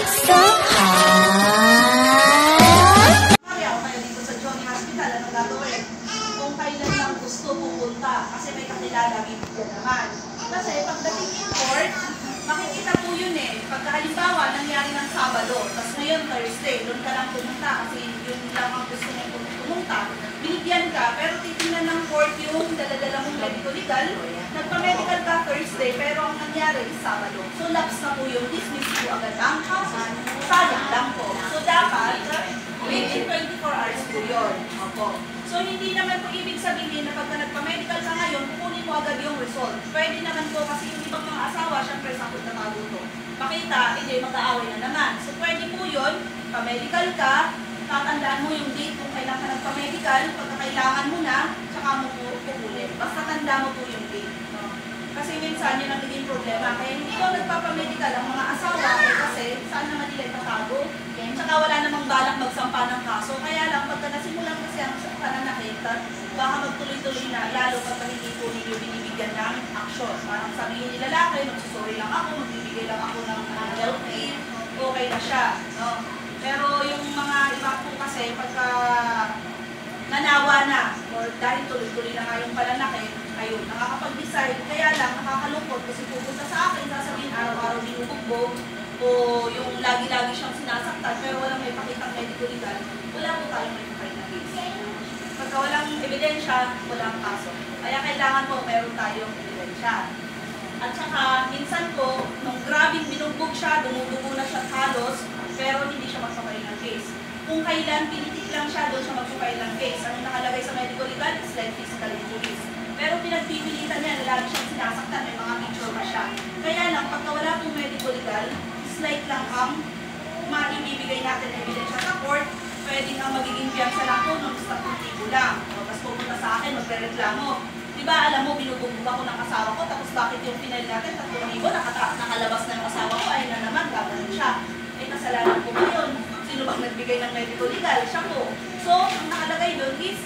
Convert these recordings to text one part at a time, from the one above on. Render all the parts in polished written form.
Kaya ako kayo dito sa Johnny Hospital, anong gagawin? Kung kailan lang gusto pupunta, kasi may kakilala bibigyan naman. Kasi pagdating in court, makikita po yun eh. Pagka halimbawa, nangyari ng Sabado, tapos ngayon Thursday, doon ka lang pumunta kasi yun lang ang gusto mong pumunta. Binigyan ka, pero titingnan ng court yung daladala mong medico-legal. Nagpa-medical ka Thursday, pero ang nangyari is Sabado. So lapse na po yung dismiss po agad ang kaso. Sayang lang po. So dapat, within 24 hours po yun. Opo. So hindi naman po ibig sabihin na pagka nagpa-medical ka ngayon, kukunin mo agad yung result. Pwede naman po kasi yung ibang mga asawa, syempre sakot na tago to. Makita, hindi mag-aaway na naman. So pwede po yun, pa-medical ka, tatandaan mo yung date kung kailan ka nagpa-medical, pagka kailangan mo na, tsaka mo po kukunin. Basta tanda mo po yung date. Kasi minsan yun ang naging problema. Kaya hindi ko nagpapamedical ang mga asawa kasi saan naman nila itatago. Tsaka wala namang balak magsampa ng kaso. Kaya lang pagka nasimulan kasi ang pananakit, baka magtuloy-tuloy na, lalo pagka hindi po ninyo binibigyan ng aksyon. Parang sabihin nila lalaki, magsusorry lang ako, magbibigay lang ako ng health aid, okay na siya. No? Pero yung mga iba po kasi pagka nanawa na, or dahil tuloy-tuloy na nga yung pananakit, ayun, nakakapag-decide, kaya lang nakakalungkot kasi pupunta sa akin, sasabihin araw-araw binubugbog, o yung lagi-lagi siyang sinasaktan, pero walang may pakitang medico-legal, wala po tayong may pakitang na case. Pagka walang ebidensya, walang kaso. Kaya kailangan po meron tayong ebidensya. At saka, minsan po, nung grabing binugbog siya, dumudugo na siya halos, pero hindi siya magpapay ng case. Kung kailan pinitik lang siya, doon siya magpapay ng case. Anong nakalagay sa medico-legal is like physical injuries. Pero pinagpipilitan niya, lagi siyang sinasaktan, may mga picture pa siya. Kaya lang, pagka wala pong medico-legal, slight lang ang maibibigay natin na ebidensya sa court, pwedeng ang magiging piyansa lang po nung statuto lang. O, tapos pupunta sa akin, magre-reklamo. Diba, alam mo, binubugbog ako ng asawa ko, tapos bakit yung final natin, 3,000, nakalabas na yung asawa ko, ay na naman, gagawin siya. Eh, kasalanan po ba yun? Sino bang nagbigay ng medico-legal? Siya po. So, ang nakalagay doon is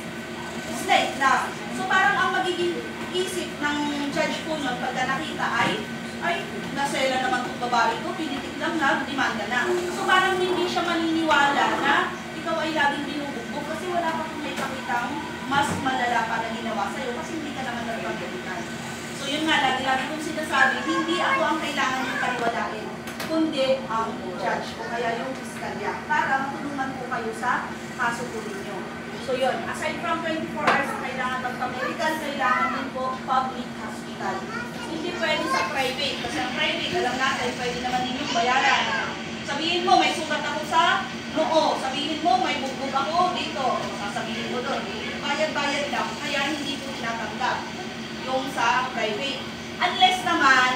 slight lang. So, parang ang magiging isip ng judge po nun, pagka nakita ay, nasela naman itong babae ko, pinitik lang na, demanda na. So, parang hindi siya maniniwala na ikaw ay laging binubugbog kasi wala pa kung may pakitang mas malala pa na ginawa sa'yo kasi hindi ka naman nagpapagalitan. So, yun nga, lagi-lagi kong sinasabi, hindi ako ang kailangan yung paniwalain, kundi ang judge o kaya yung piskalya para matulungan po kayo sa kaso po ninyo. So, yun, aside from 24 hours na kailangan magpa-medical, kailangan din po public hospital. Hindi pwede sa private. Kasi ang private, alam natin, pwede naman ninyong bayaran. Sabihin mo, may sugat ako sa noo. Sabihin mo, may bugbog ako dito. Sasabihin mo doon. Bayad-bayad lang. Kaya hindi po tinatanggap yung sa private. Unless naman,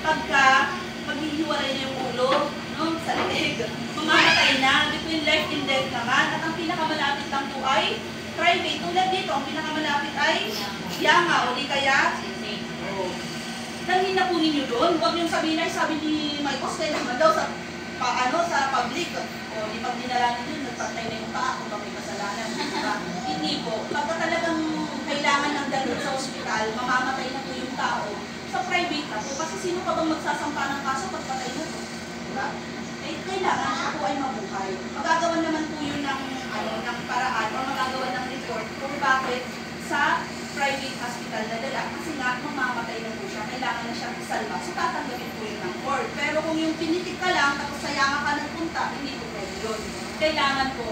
pagka maghihiwalay na yung ulo, no, sa leeg, mamamatay na, between life and death naman. At ang pinakamalapit lang po ay private. Tulad dito, ang pinakamalapit ay Yama o di kaya nangina po ninyo doon. Huwag niyong sabihin ay sabi ni my boss, kaya naman daw sa public. O di pag dinala ninyo, nagpantay na yung paa kung may kasalanan. Diba? Hindi po. Pagka talagang kailangan ng dalhin sa ospital, mamamatay na po yung tao. Sa private na po. Kasi sino pa bang magsasampa ng kaso pag patay na po? Diba? Eh, kailangan siya po ay mabuhay. Magagawa naman po yun ng paraan o magagawa ng report kung bakit sa private hospital na dala kasi nga mamamatay na po siya, kailangan na siyang isalba. So tatanggapin po yun ng court. Pero kung yung pinitik ka lang, tapos sayanga ka nagpunta, hindi po pwede yun. Kailangan po,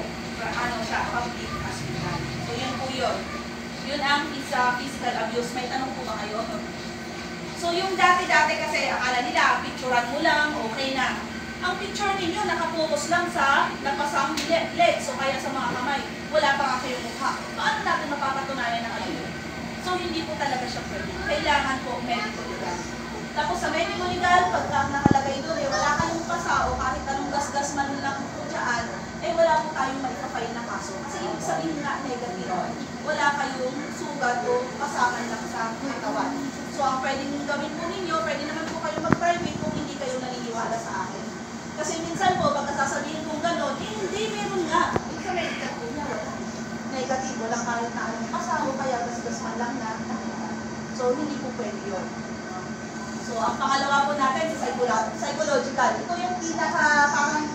siya, public hospital. So yun po yun. Yun ang isa physical abuse. May tanong po ba kayo? So yung dati-dati kasi akala nila, picturean mo lang, okay na. Ang picture ninyo nakapokus lang sa napasang legs o kaya sa mga kamay. Wala pa nga kayong mukha. Paano natin mapapatunayan na kayo? So, hindi po talaga siya pwede. Kailangan po medical legal. Tapos sa medical legal, pagka nakalagay doon, wala kayong pasa o kahit anong gas-gas man lang po dyan, wala po tayong maipapay na kaso. Kasi ibig sabihin nga negative. Wala kayong sugat o pasakan lang sa katawan. So, ang pwedeng gawin po ninyo, pwede naman po kayo mag-private kung hindi kayo naniniwala sa akin. Kasi minsan po, pagka sasabihin kong gano'n, hindi, meron nga. Yung sa medical po niya, wala. Negative, walang kahit na anong kasama, kaya gas-gas man lang na. So, hindi po pwede yun. So, ang pangalawa po natin, psychological. Ito yung pinaka parang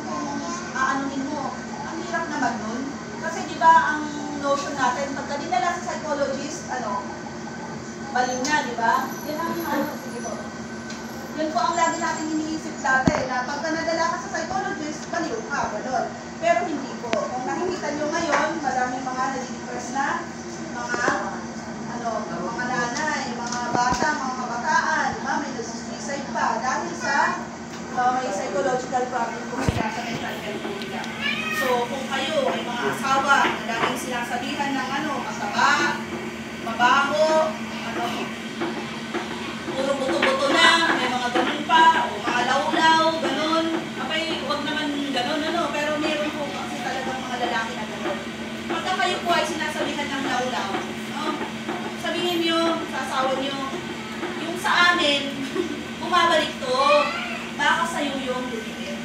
naman nun. Kasi di ba ang notion natin, pagka dinala sa psychologist, baliw na, di ba? Yan ang sige po. Yan po ang lagi natin iniisip dati, na pagka nadala ka sa psychologist, baliw ka, gano'n. Pero hindi po. Kung nakikita nyo ngayon, maraming mga nadidepress na, mga nanay, mga bata, mga kabataan, may nasusuicide pa dahil sa may psychological problem po sila sa mental health nila. So, kung kayo ay mga asawa na laging sinasabihan ng masama, mabaho, puro buto-buto na, may mga ganun pa, o mga law-law, ganun. Abay, huwag naman ganun, pero meron po kasi talagang mga lalaki na ganun. Pagka kayo po ay sinasabihan ng law-law, sabihin nyo sa asawa nyo, yung sa amin, bumabalik to, baka sa'yo yung liliit.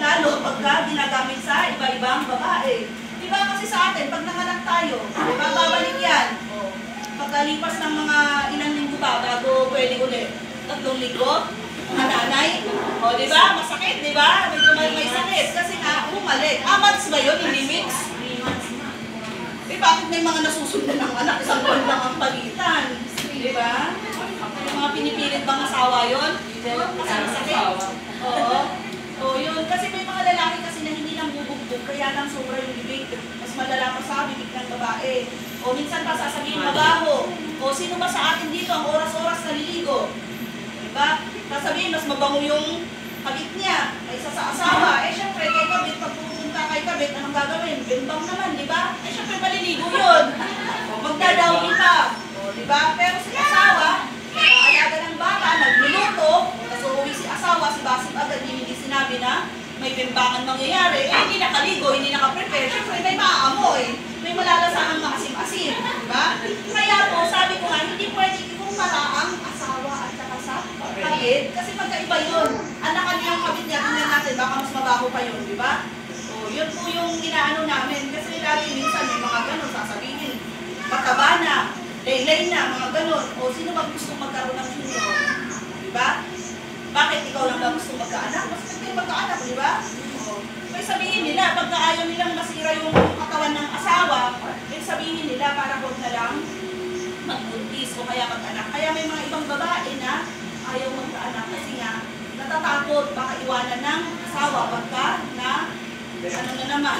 Lalo pagka ginagamit sa iba-ibang babae. Diba kasi sa atin, pag nanganak tayo, diba, babalik yan. Pagkalipas ng mga ilang linggo ba, bago pwede ulit. 3 linggo, mga nanay. O, diba? Masakit, diba? Medyo may sakit. Kasi nga, bumalik. Months ba yun? Hindi mix? 3 months na. Bakit may mga nasusundan ng anak? Isang buwan lang ang pagitan. Diba? Yung mga pinipilit bang asawa yun? Kasi masakit. Oo. O, yun. Kasi may mga lalaki kasi na hindi lang bubugtog, kaya lang sobra yung bibig. Mas malala pa sa bibig ng babae. O minsan pa sasabihin mabaho. O sino ba sa atin dito ang oras-oras naliligo? Diba? Sasabihin mas mabango yung kabit niya kaysa sa asawa. Syempre kay kabit, pag pupunta kay kabit, anong gagawin? Bimbang naman, diba? Syempre maliligo yun. Magdadawin pa. O, diba? Pero si asawa, nag-aalaga ng bata, nagluluto, tapos uuwi si asawa, si Basit agad, hindi sinabi na may bimbangan mangyayari. Hindi nakaligo, hindi nakaprepare. Syempre may maaamoy. May malalasaang maasim-asim, diba? Kaya po, sabi ko nga, hindi pwede ikumpara ang asawa at saka sa kabit, kasi magkaiba yun. Anakan niya ang kabit niya, tingnan natin, baka mas mabaho pa yun, diba? So, yun po yung inaano namin, kasi lagi minsan may mga ganun, sasabihin, mataba na, laylay na, mga ganun. O, sino ba gusto magkaroon ng suno? Diba? Bakit ikaw lang ba gusto magkaanak? Mas gusto yung magkaanak, diba? May sabihin nila, pagka ayaw nilang masira yung katawan ng asawa, may sabihin nila para huwag na lang magbuntis o kaya mag-anak. Kaya may mga ibang babae na ayaw magkaanak kasi nga natatakot baka iwanan ng asawa pagka na naman,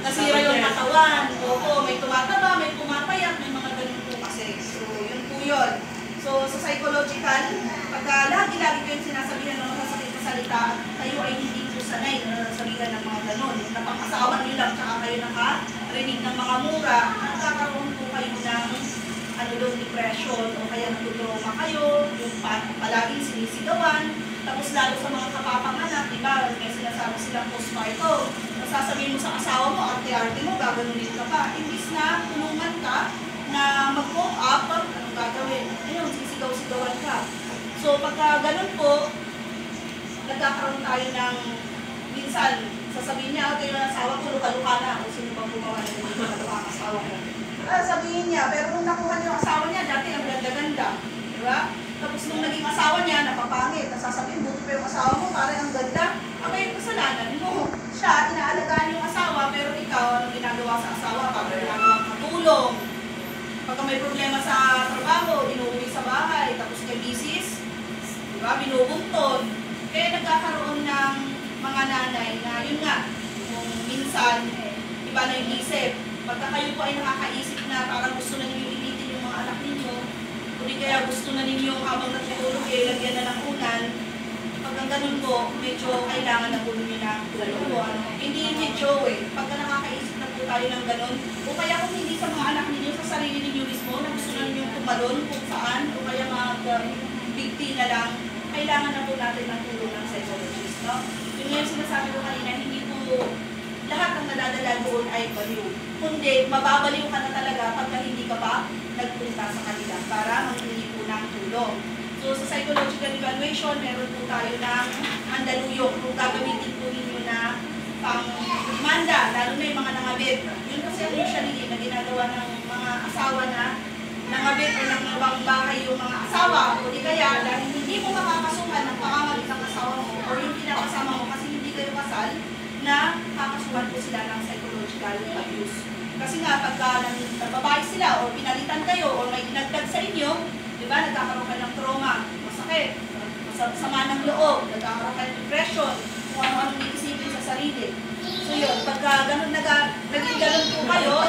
nasira yung katawan. Opo, may tumataba, may pumapayat, may mga ganun po kasi. So, yun po yun. So, sa psychological, pagka lagi-lagi ko yung sinasabihan ng masasakit na salita, kayo ay hindi sanay na sabihan ng mga ganun. Napang-asawa nyo lang, tsaka kayo nakarinig ng mga mura, nagkakaroon po kayo ng depression, o kaya natutuloma kayo, yung palaging sinisigawan, tapos lalo sa mga kapapanganak, diba, may sinasabi silang postpartum, sasabihin mo sa asawa mo, arte-arte mo, gaganunin ka pa. Imbis na tulungan ka na mag-cope up, anong gagawin? Ayun, sisigaw-sigawan ka. So, pagka ganun po, nagkakaroon tayo ng minsan, sasabihin niya, kayo ng asawa ko, luka-luka na. Kung sino bang gumawa na yung luka-luka ang asawa ko. Sabihin niya, pero nung nakuha niyo ang asawa niya, dati ang ganda-ganda. Diba? Tapos nung naging asawa niya, napapangit. Sasabihin, buti pa yung asawa mo, parang ang ganda. Aba yung kasalanan mo. Siya, inaalagaan yung asawa, pero ikaw, anong ginagawa sa asawa? Parang ginagawa katulong. Pagka may problema sa trabaho, inuwi sa bahay, tapos kay bisis, diba? Binubunton. Kaya nagkakaroon ng mga nanay na yun nga, kung minsan, iba na yung isip. Pagka kayo po ay nakakaisip na parang gusto na ninyo ilitin yung mga anak ninyo, kundi kaya gusto na ninyo habang natutulog lagyan na ng unan, pag ang ganun po, medyo kailangan na po ninyo na dalawa. Hindi yung medyo pagka nakakaisip na po tayo ng ganun, o kaya kung hindi sa mga anak ninyo, sa sarili ninyo mismo, na gusto na ninyo tumalon kung saan, o kaya mag-bigti na lang, kailangan na po natin ng tulong ng psychologist, no? Yun nga yung sinasabi ko kanina, hindi po lahat ng nadadala doon ay baliw. Kundi, mababaliw ka na talaga pagka hindi ka pa nagpunta sa kanila para maghingi po ng tulong. So, sa psychological evaluation, meron po tayo ng andaluyong kung gagamitin po ninyo na pang-manda, lalo na yung mga nangabit. Yun kasi ang usually na ginagawa ng mga asawa na nangabit o nangabang bahay yung mga asawa. O di kaya, dahil hindi mo makakasuhan ng pangamagit ng asawa mo o yung pinakasama mo kasi hindi kayo kasal, na makakasuhan po sila ng psychological abuse. Kasi nga, pagka nagbabae sila o pinalitan kayo o may dinagdag sa inyo, di ba, nagkakaroon kayo ng trauma, masakit, sama ng loob, nagkakaroon kayo ng depression, kung ano-ano iisipin sa sarili. So yun, pagka naging ganun po kayo,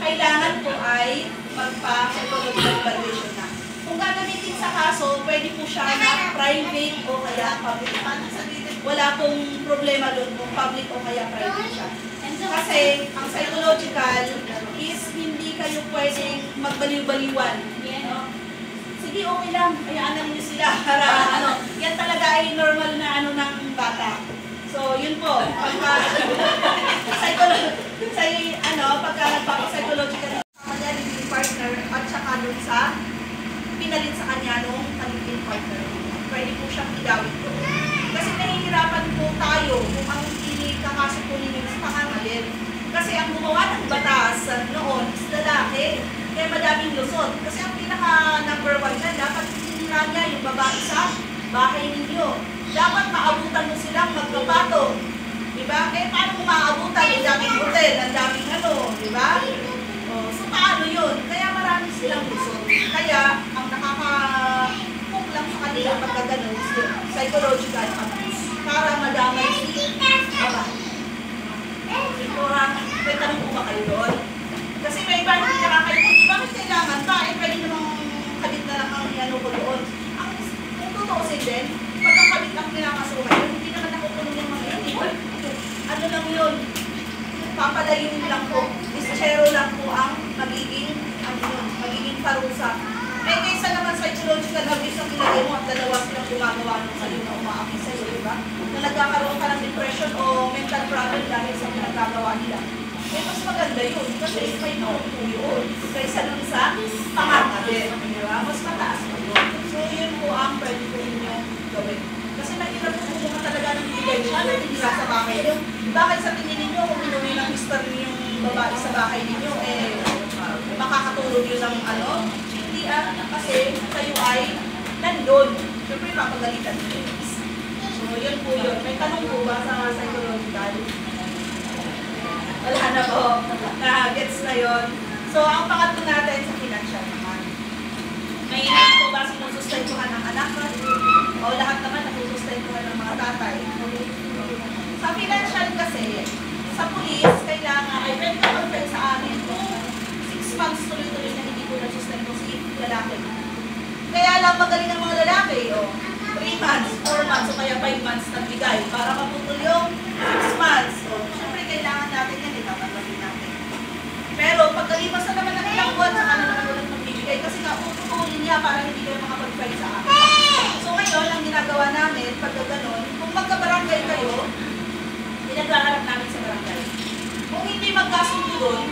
kailangan po ay magpa-psychological evaluation na. Kung gagamitin sa kaso, pwede po siya na private o kaya public. Wala pong problema doon kung public o kaya private siya. Kasi ang psychological is hindi kayo pwedeng magbaliw-baliwan. No? Sige, okay lang. Hayaan na niyo sila. Para yan talaga ay normal na ng bata. So, yun po. Pagka nagpapa-psychological kanya living partner at saka dun sa pinalit sa kanya nung living partner. Pwede po siyang igawin ko. Kasi nahihirapan po tayo kung ang kakaso po ninyo sa pangangalin. Kasi ang gumawa ng batas noon is lalaki, kaya madaming lusot. Kasi ang pinaka-number 1 na, dapat sinira niya yung babae sa bahay ninyo. Dapat maabutan mo silang magkapato. Diba? Eh, paano mo maabutan? Ang daming hotel, ang daming diba? So, paano yun? Kaya marami silang lusot. Kaya, ang nakaka-hook lang sa kanila pagkaganon is psychological abuse. Para madamay si babae. May tanong po ba kayo doon? Kasi may iba hindi nakakaipon. Bakit kailangan ba? Eh, pwede namang kabit na lang ang ko doon. Kung tutuusin din, pag ang kabit ang pinakasuhan, hindi naman nakukulong yung mga yun. Ano lang yun? Papalayin lang po. Ischero lang po ang magiging parusa. Eh, kaysa naman psychological abuse ang nilagay mo at dalawa silang gumagawa ng sa'yo na umaakit sa'yo, diba? Na nagkakaroon ka ng depression o mental problem dahil sa pinagkagawa nila. Eh, mas maganda yun kasi may naupo yun. Kaysa nun sa pangangalit, diba? Mas mataas pa yun. So, yun po ang pwede po ninyo gawin. Kasi mahirap po kung talaga ng ebidensya na tinira sa bahay nyo. Bakit sa tingin ninyo kung inuwi ng history yung babae sa bahay ninyo, eh, makakatulog yun ng hindi kasi kayo ay nandun. Siyempre, papagalitan nyo. So, yun po yun. May tanong po ba sa psychological? Wala na po. Na-gets na yun. So, ang pangatlo natin sa financial naman. Mahirap po ba sinusustentuhan ng anak? O lahat naman nasusustentuhan ng mga tatay? Sa financial kasi, sa police, kailangan, ay pwede ka confirm sa amin kung 6 months tuloy-tuloy na hindi po nagsustento si lalaki. Kaya lang magaling ang mga lalaki, 3 months, 4 months, o kaya 5 months nagbigay para maputol yung 6 months. So, syempre kailangan natin yan, itatanggapin natin. Pero pagkalipas na naman ng ilang buwan, saka na naman ulit magbibigay kasi nga ututulin niya para hindi kayo makapag-fight sa akin. So ngayon, ang ginagawa namin, pagka ganon, kung magkabarangay kayo, pinaglaharap namin sa barangay. Kung hindi magkasundo doon,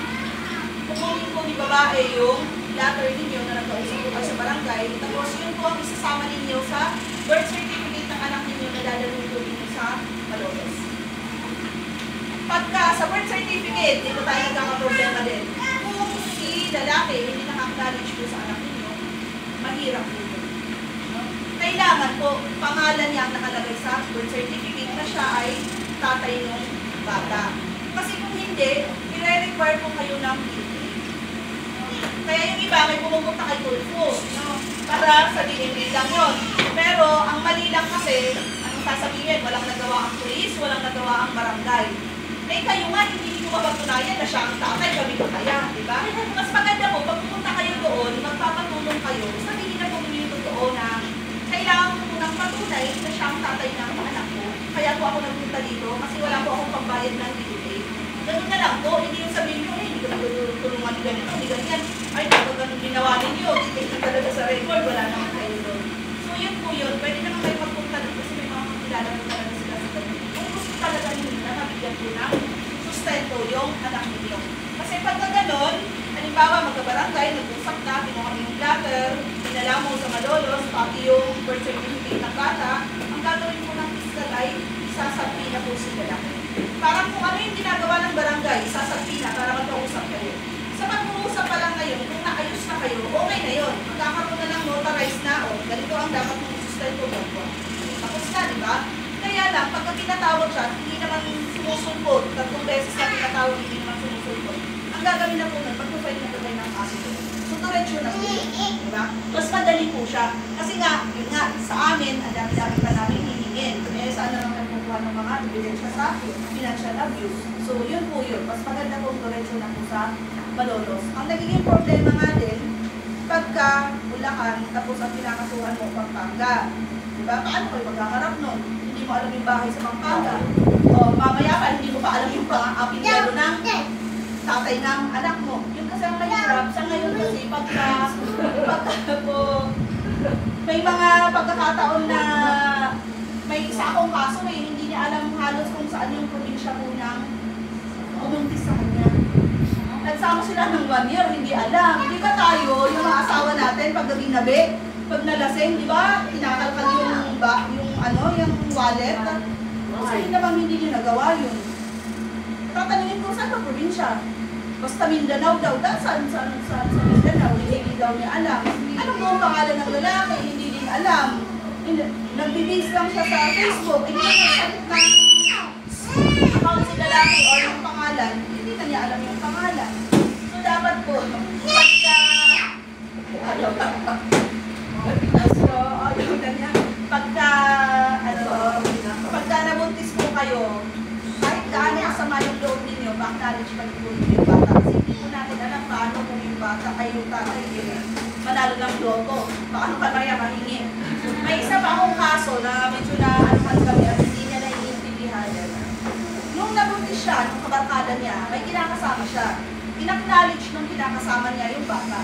kukunin po ni babae yung letter ninyo na nagkausap po kayo sa barangay, tapos yun po ang isasama ninyo sa birth certificate ng anak ninyo na dadalhin po ninyo sa Malolos. Pagka sa birth certificate, dito tayo nagkakaproblema din. Kung si lalaki hindi nakaka-acknowledge po sa anak ninyo, mahirap po yun. Kailangan po, pangalan niya ang nakalagay sa birth certificate na siya ay tatay ng bata. Kasi kung hindi, i-require po kayo ng DNA. Kaya yung iba may pumupunta kay Tulfo, para sa DNA lang yun. Pero ang mali lang kasi, anong sasabihin, walang nagawa ang pulis, walang nagawa ang barangay. Eh kayo nga, hindi ko mapatunayan na siya ang tatay, kami ba kaya, di ba? Mas maganda po, pag pupunta kayo doon, magpapatulong kayo, sabihin na po yung totoo na kailangan ko ng patunay na siya ang tatay ng anak ko. Kaya po ako nagpunta dito kasi wala po akong pambayad ng DNA. Ganun na lang po, hindi yung sabihin nyo, hindi ko natutulungan ni ganito, hindi ganyan. Ay, kapag ganun ginawa ninyo, hindi talaga sa record, wala naman kayo doon. So yun po yun, pwede naman kayo magpunta doon kasi may mga kakilala po talaga sila sa ganun. Kung gusto talaga ninyo na mabigyan po ng sustento yung anak ninyo. Kasi pagka ganun, halimbawa magkabarangay, nag-usap na, kinuha yung letter, pinala mo sa Malolos, pati yung birth certificate ng bata, ang gagawin mo ng fiscal ay sasabi na po sila lang. Parang kung ano yung ginagawa ng barangay, sasabi na para magkausap kayo. Sa pag-uusap pa lang ngayon, kung naayos na kayo, okay na yun. Magkakaroon na lang notarized na, ganito ang dapat mong sustento mo. Tapos na, di ba? Kaya lang, pagka tinatawag siya, hindi naman sumusumpot, 3 tao, hindi naman sumusunod. Ang gagawin na po nun, pag-provide na po tayo ng kaso. So, diretso na po. Diba? Mas madali po siya. Kasi nga, yun nga, sa amin, ang dami-dami pa namin hihingin. Eh, saan na lang nagpukuha ng mga ebidensya sa financial abuse. So, yun po yun. Mas maganda po diretso na po sa Malolos. Ang nagiging problema nga din, pagka Bulacan, tapos ang pinakasuhan mo, Pampanga. Diba? Paano kayo magkakarap nun? Hindi mo alam yung bahay sa Pampanga. O, mamaya pa, hindi mo pa alam yung apelido ng tatay ng anak mo. Yun kasi ang mahirap. Sa ngayon kasi, pagka po, may mga pagkakataon na may isa akong kaso eh, hindi niya alam halos kung saan yung probinsya po niyang umuntis sa kanya. Nagsama sila ng 1 year, hindi alam. Di ba tayo, yung mga asawa natin, pag gabi-nabi, pag nalasing, di ba, tinakalkal yung wallet. Kasi naman hindi niya nagawa yun. Tatanungin ko, saan ba probinsya? Basta Mindanao daw, saan sa Mindanao, hindi daw niya alam. Ano po ang pangalan ng lalaki? Hindi din alam. Nagbibase lang siya sa Facebook, hindi niya nagsalit ng account si lalaki o yung pangalan, hindi na niya alam yung pangalan. So dapat po, pagka nabuntis po kayo, kahit gaano kasama yung loob ninyo, back-knowledge pa po yung bata. Kasi hindi po natin alam paano kung yung bata ay yung tatay manalo ng loto. Paano pa kaya mahingi? May isa pa akong kaso na medyo na kami at hindi niya naiintindihan. Nung nabuntis siya, nung kabarkada niya, may kinakasama siya. Inacknowledge nung kinakasama niya yung bata.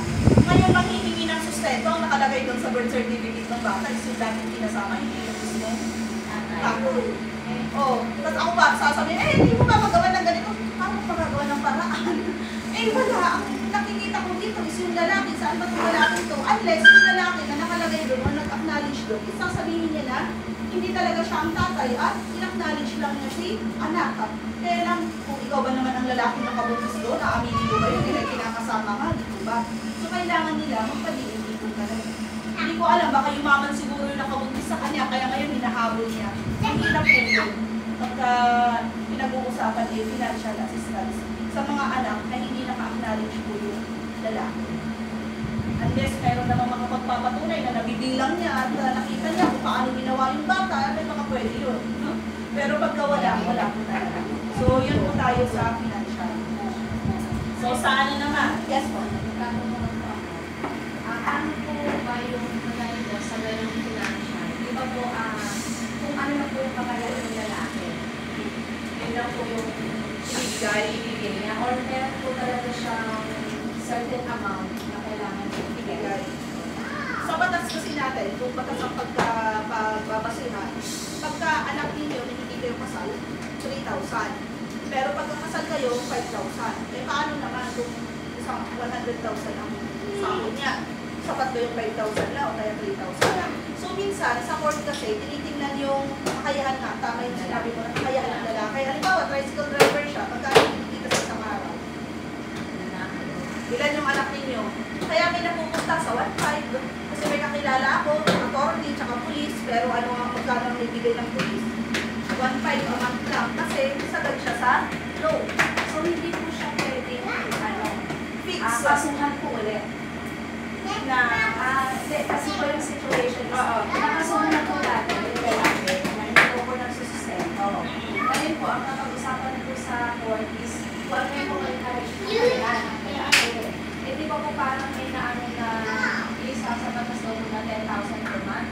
Ngayon, manghihingi ng sustento, ang nakalagay doon sa birth certificate ng bata, is yung dating kinasama, hindi yung mismo. Ako. Oh, tapos ako pa, sasabihin, hindi mo ba magawa ng ganito? Paano magagawa ng paraan? Wala. Ang nakikita ko dito is yung lalaki. Saan ba itong lalaki ito? Unless yung lalaki na nakalagay doon o nag-acknowledge doon, sasabihin niya na hindi talaga siya ang tatay at in-acknowledge lang niya si anak. Kaya lang, kung ikaw ba naman ang lalaki na kabuntis doon, naaminin mo ba yun? Kaya kinakasama nga, dito ba? So, kailangan nila magpaliin dito talaga. Hindi ko alam, baka yumaman siguro yung nakabuntis sa kanya, kaya ngayon hinahabol niya. Hindi na po yun. Pagka pinag-uusapan financial assistance sa mga anak na hindi naka-acknowledge po yung lalaki. Unless meron namang mga pagpapatunay na nabibilang niya at nakita niya kung paano ginawa yung bata, may mga pwede yun. No? Pero pagka wala po talaga. So, yun po tayo sa financial. So, sa ano naman? Yes po. Ano po ba yung maganda sa ganong financial? Di ba po, kung ano na po yung pagkagal ng lalaki, yun lang po yung ibigay niya, or meron po talaga siyang certain amount na kailangan ibigay. Sa batas kasi natin, kung batas ang pagbabasihan, pagka anak ninyo na hindi kayo kasal, 3,000. Pero pag kasal kayo, 5,000. Eh paano naman kung isang 100,000 ang sahod niya? Sapat ba yung 5,000 na o kaya 3,000 na? So minsan, sa court kasi, tinitingnan yung kakayahan na, tama yung sinabi mo na kakayahan ng lalaki. Halimbawa, tricycle driver siya, pagka nakikita sa isang araw. Ilan yung anak ninyo? Kaya may napupunta sa 1.5 kasi may kakilala ako, attorney, tsaka police, pero ano ang magkano ang ibigay ng police? 1.5 a month lang kasi sagad siya sa low. So, hindi po siya pwede Fix. kasuhan po ulit. Hindi, kasi po yung situation is, nakasuhan na po dati yung lalaki na hindi po nagsusustento. Ngayon po, ang napag-usapan po sa court is, kung ano yung encourage na kailangan ng lalaki. Eh, di ba po parang may naano na isa sa batas daw na 10,000 per month?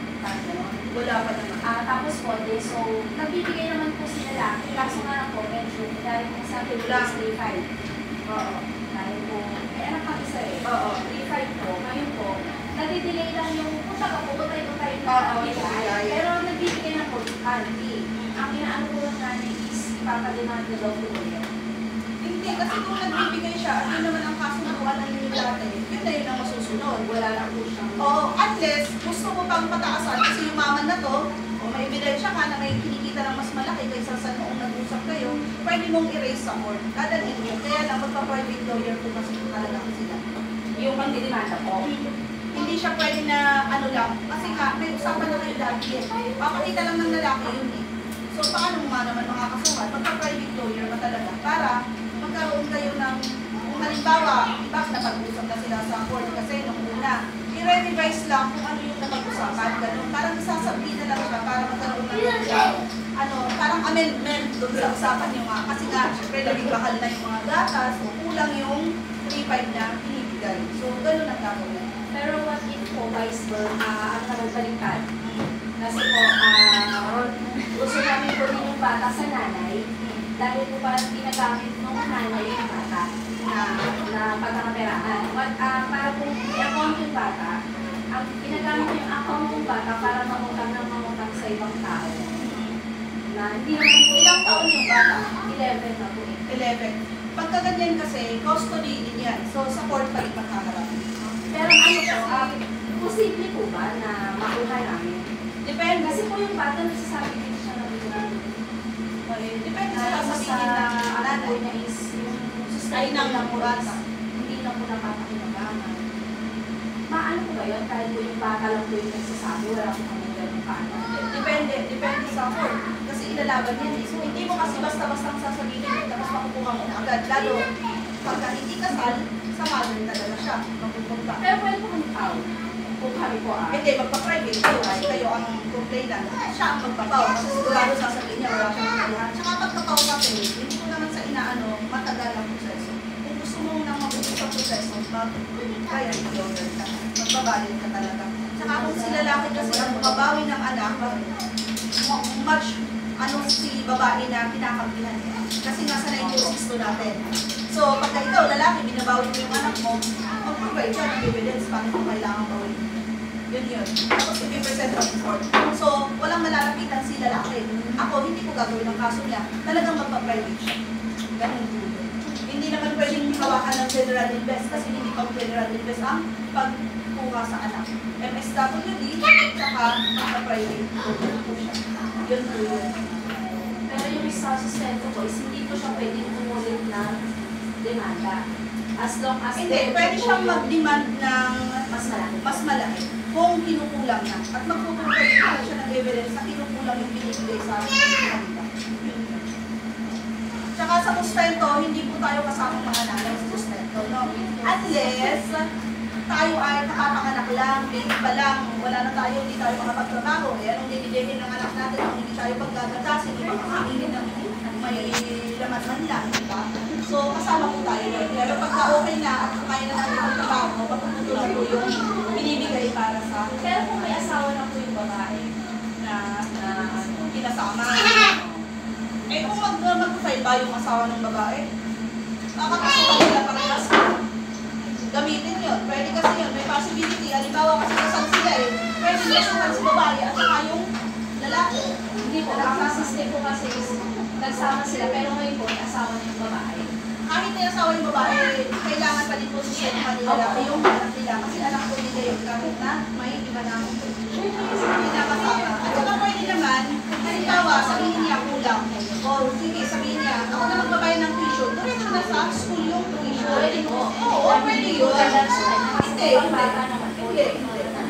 Wala pa naman. Tapos po, so, nagbibigay naman po si lalaki. Kaso nga lang po, medyo, dahil po sa akin, 3,500. Oo. Dahil po, anak pa isa eh. Oo. 3,500 po. Ngayon po, nadidelay lang yung punta ka po, utay-utay na Oo, bigay. Pero nagbibigay na po, hindi. Ang inaano po lang namin is, ipapademand na daw po ulit. Hindi, kasi kung nagbibigay siya, at yun naman ang kasunduan ng inyo dati, yun na yun ang masusunod. Wala lang po siyang... Oo, unless gusto mo pang pataasan kasi yumaman na to, o may ebidensya ka na may kinikita ng mas malaki kaysa sa noong nag-usap kayo, pwede mong erase sa court. Dadalhin mo. Kaya lang, magpa-private lawyer po kasi talaga sila. Yung pagdidimanda po. Hindi siya pwede na ano lang. Kasi nga, may usapan na kayo dati eh. Papakita lang ng lalaki yun eh. So, paano mo nga naman makakasuhan? Magpa-private lawyer ka talaga para magka halimbawa, iba napag-usap na sila sa court kasi nung una, i-revise lang kung ano yung napag-usapan, ganun. Parang sasabihin na lang siya para magkaroon ng parang amendment doon sa usapan niyo nga. Kasi nga, syempre, naging bakal na yung mga gatas, so kulang yung 3-5 na binibigay. So, ganun ang gagawin. Pero what if po, vice versa, ang nagbaliktad? Kasi po, gusto namin po din yung bata sa nanay, dahil po parang ginagamit ng nanay yung bata na pagkakaperahan. Para po i-account yung bata, ang ginagamit yung account yung bata para mangutang sa ibang tao. Na hindi naman po, Ilang taon yung bata? 11 na po eh. 11. Pagka ganyan kasi, custody din yan. So, sa court pa rin magkaharap. Pero ano po, posible po ba na makuha namin? Depende. Kasi po yung bata nagsasabi din siya na Depende sa sa sasabihin ng ano nanay. niya is yung Ay, sustain ng lang po bata. hindi lang po napapakinabangan. Maano po ba yun? Kahit po yung bata lang po yung nagsasabi, wala po kami ganun paano. Depende sa court. Kasi ilalaban yan eh. So, hindi mo kasi basta-basta ang sasabihin mo, tapos makukuha mo na agad. Lalo, pagka hindi kasal, sa mother talaga siya. Mapupunta. Pero pwede po kami tao. Kung kami po Hindi, magpa-private kayo kasi kayo ang complainant. Siya ang magpapaw. Kasi sigurado sasabihin niya, wala siyang kailangan. Tsaka pagpapaw kasi, hindi ko naman sa inaano, matagal ang proseso. Kung gusto mo nang mabuti sa proseso, mag-private lawyer ka. Magbabayad ka talaga. Tsaka kung si lalaki kasi ang babawi ng anak, much si babae na kinakampihan niya. Kasi nasa 1962 natin. So, pagka ikaw, lalaki, binabawi mo yung anak mo, mag-provide siya ng evidence bakit mo kailangan bawin. Yun. Tapos, i-present ng court. So, walang malalapitan si lalaki. Ako, hindi ko gagawin ang kaso niya. Talagang magpa-private siya. Ganun po. Hindi naman pwedeng hawakan ng general invest kasi hindi pang general invest ang pagkuha sa anak. MSWD, saka magpa-private. Po siya. Yun po yun. Pero yung sa sustento po is hindi po siya pwedeng umulit ng demanda. As long as Hindi, pwede siyang mag-demand ng mas malaki. Kung kinukulang na. At magpuprovide siya ng evidence na kinukulang yung binibigay sa akin. Tsaka sa sustento, hindi po tayo kasama mga nanay sa sustento, no? Unless tayo ay nakapanganak lang, baby pa lang, wala na tayo, hindi tayo makapagtrabaho. Eh, anong dinidihin ng anak natin kung hindi tayo pagkagatasin, hindi makakainin ng may laman man lang, di ba? So, kasama po tayo doon. Pero pagka okay na at kaya na natin ang trabaho, patutunan po yung binibigay para sa Pero kung may asawa na po yung babae na kinasama. Eh, kung mag-file ba yung asawa ng babae? Nakakasuhan nila parehas. Gamitin yun. Pwede kasi yun. May possibility. Halimbawa kasi kasal sila eh. Pwede nasuhan si babae at saka yung lalaki. hindi po, ang system po kasi is nagsama sila pero ngayon po may asawa na yung babae. Kahit may asawa yung babae, kailangan pa din po susunod nila yung anak nila. Kasi anak ko nila yun kahit na may iba na pinakasama. At saka pwede naman, halimbawa, sabihin niya kulang. O sige, sabihin niya, ako na magbabayad ng tuition. Diretso na sa school yung tuition. Pwede po. Oo, pwede yun. Hindi.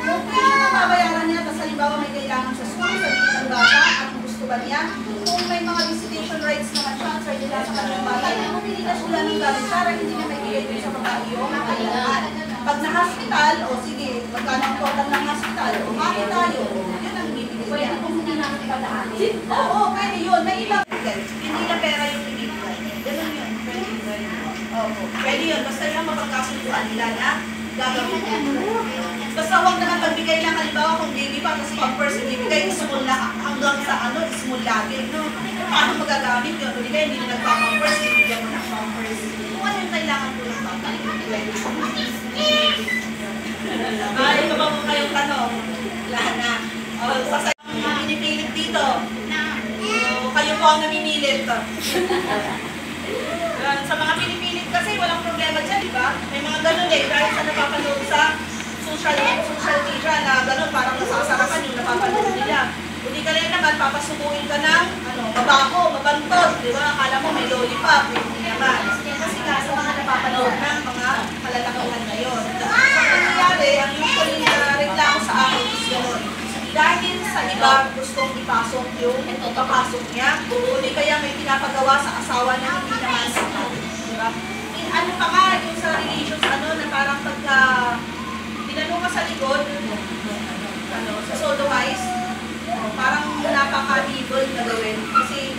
Yung tuition na babayaran niya, tapos halimbawa may kailangan sa school, sabihin ng bata, at gusto ba niya, kung may mga visitation rights naman siya, at sa'yo nila sa kanyang bata, pumili na sila ng gamit para hindi na may bigay sa babae yung kailangan. Pag na-hospital, o sige, magkano ang total ng hospital, o bakit tayo, yun ang bibigay Pwede niya. po hindi namin padaanin. Oo, pwede yun. May iba. Hindi na pera yung ibigay. Ganun yun. Pwede yun. Oo. Pwede yun. Basta yung mapagkasunduan nila na gagawin mo. Basta huwag naman pagbigay ng halimbawa kung baby pa, tapos pampers ibibigay, small na hanggang sa small lagi. No? Paano magagamit yun? Hindi kaya hindi na nagpapampers, ibigyan mo ng pampers. Kung ano yung kailangan ko ng bata, pwede. Ito ba mo kayong tanong? Lahat na. Sa pinipilit dito. Kayo po ang namimilit. Sa mga pinipilit kasi walang problema dyan, di ba? May mga ganun eh, dahil sa napapanood sa social media na ganun, parang nasasarapan yung napapanood nila. Hindi ka rin naman, papasubuin ka ng mabaho, mabantot, di ba? Akala mo may lollipop, hindi naman. Kasi nga sa mga napapanood ng mga kalalakihan ngayon. So, ang nangyayari, ang usually na reklamo sa akin is gano'n. Dahil sa iba gustong ipasok yung papasok niya, kundi kaya may pinapagawa sa asawa na hindi naman sa di ba? In ano pa nga, yung sa relations, ano, na parang pagka tinanong ka sa likod, ano, sa sodomize, parang napaka-evil na gawin. Kasi,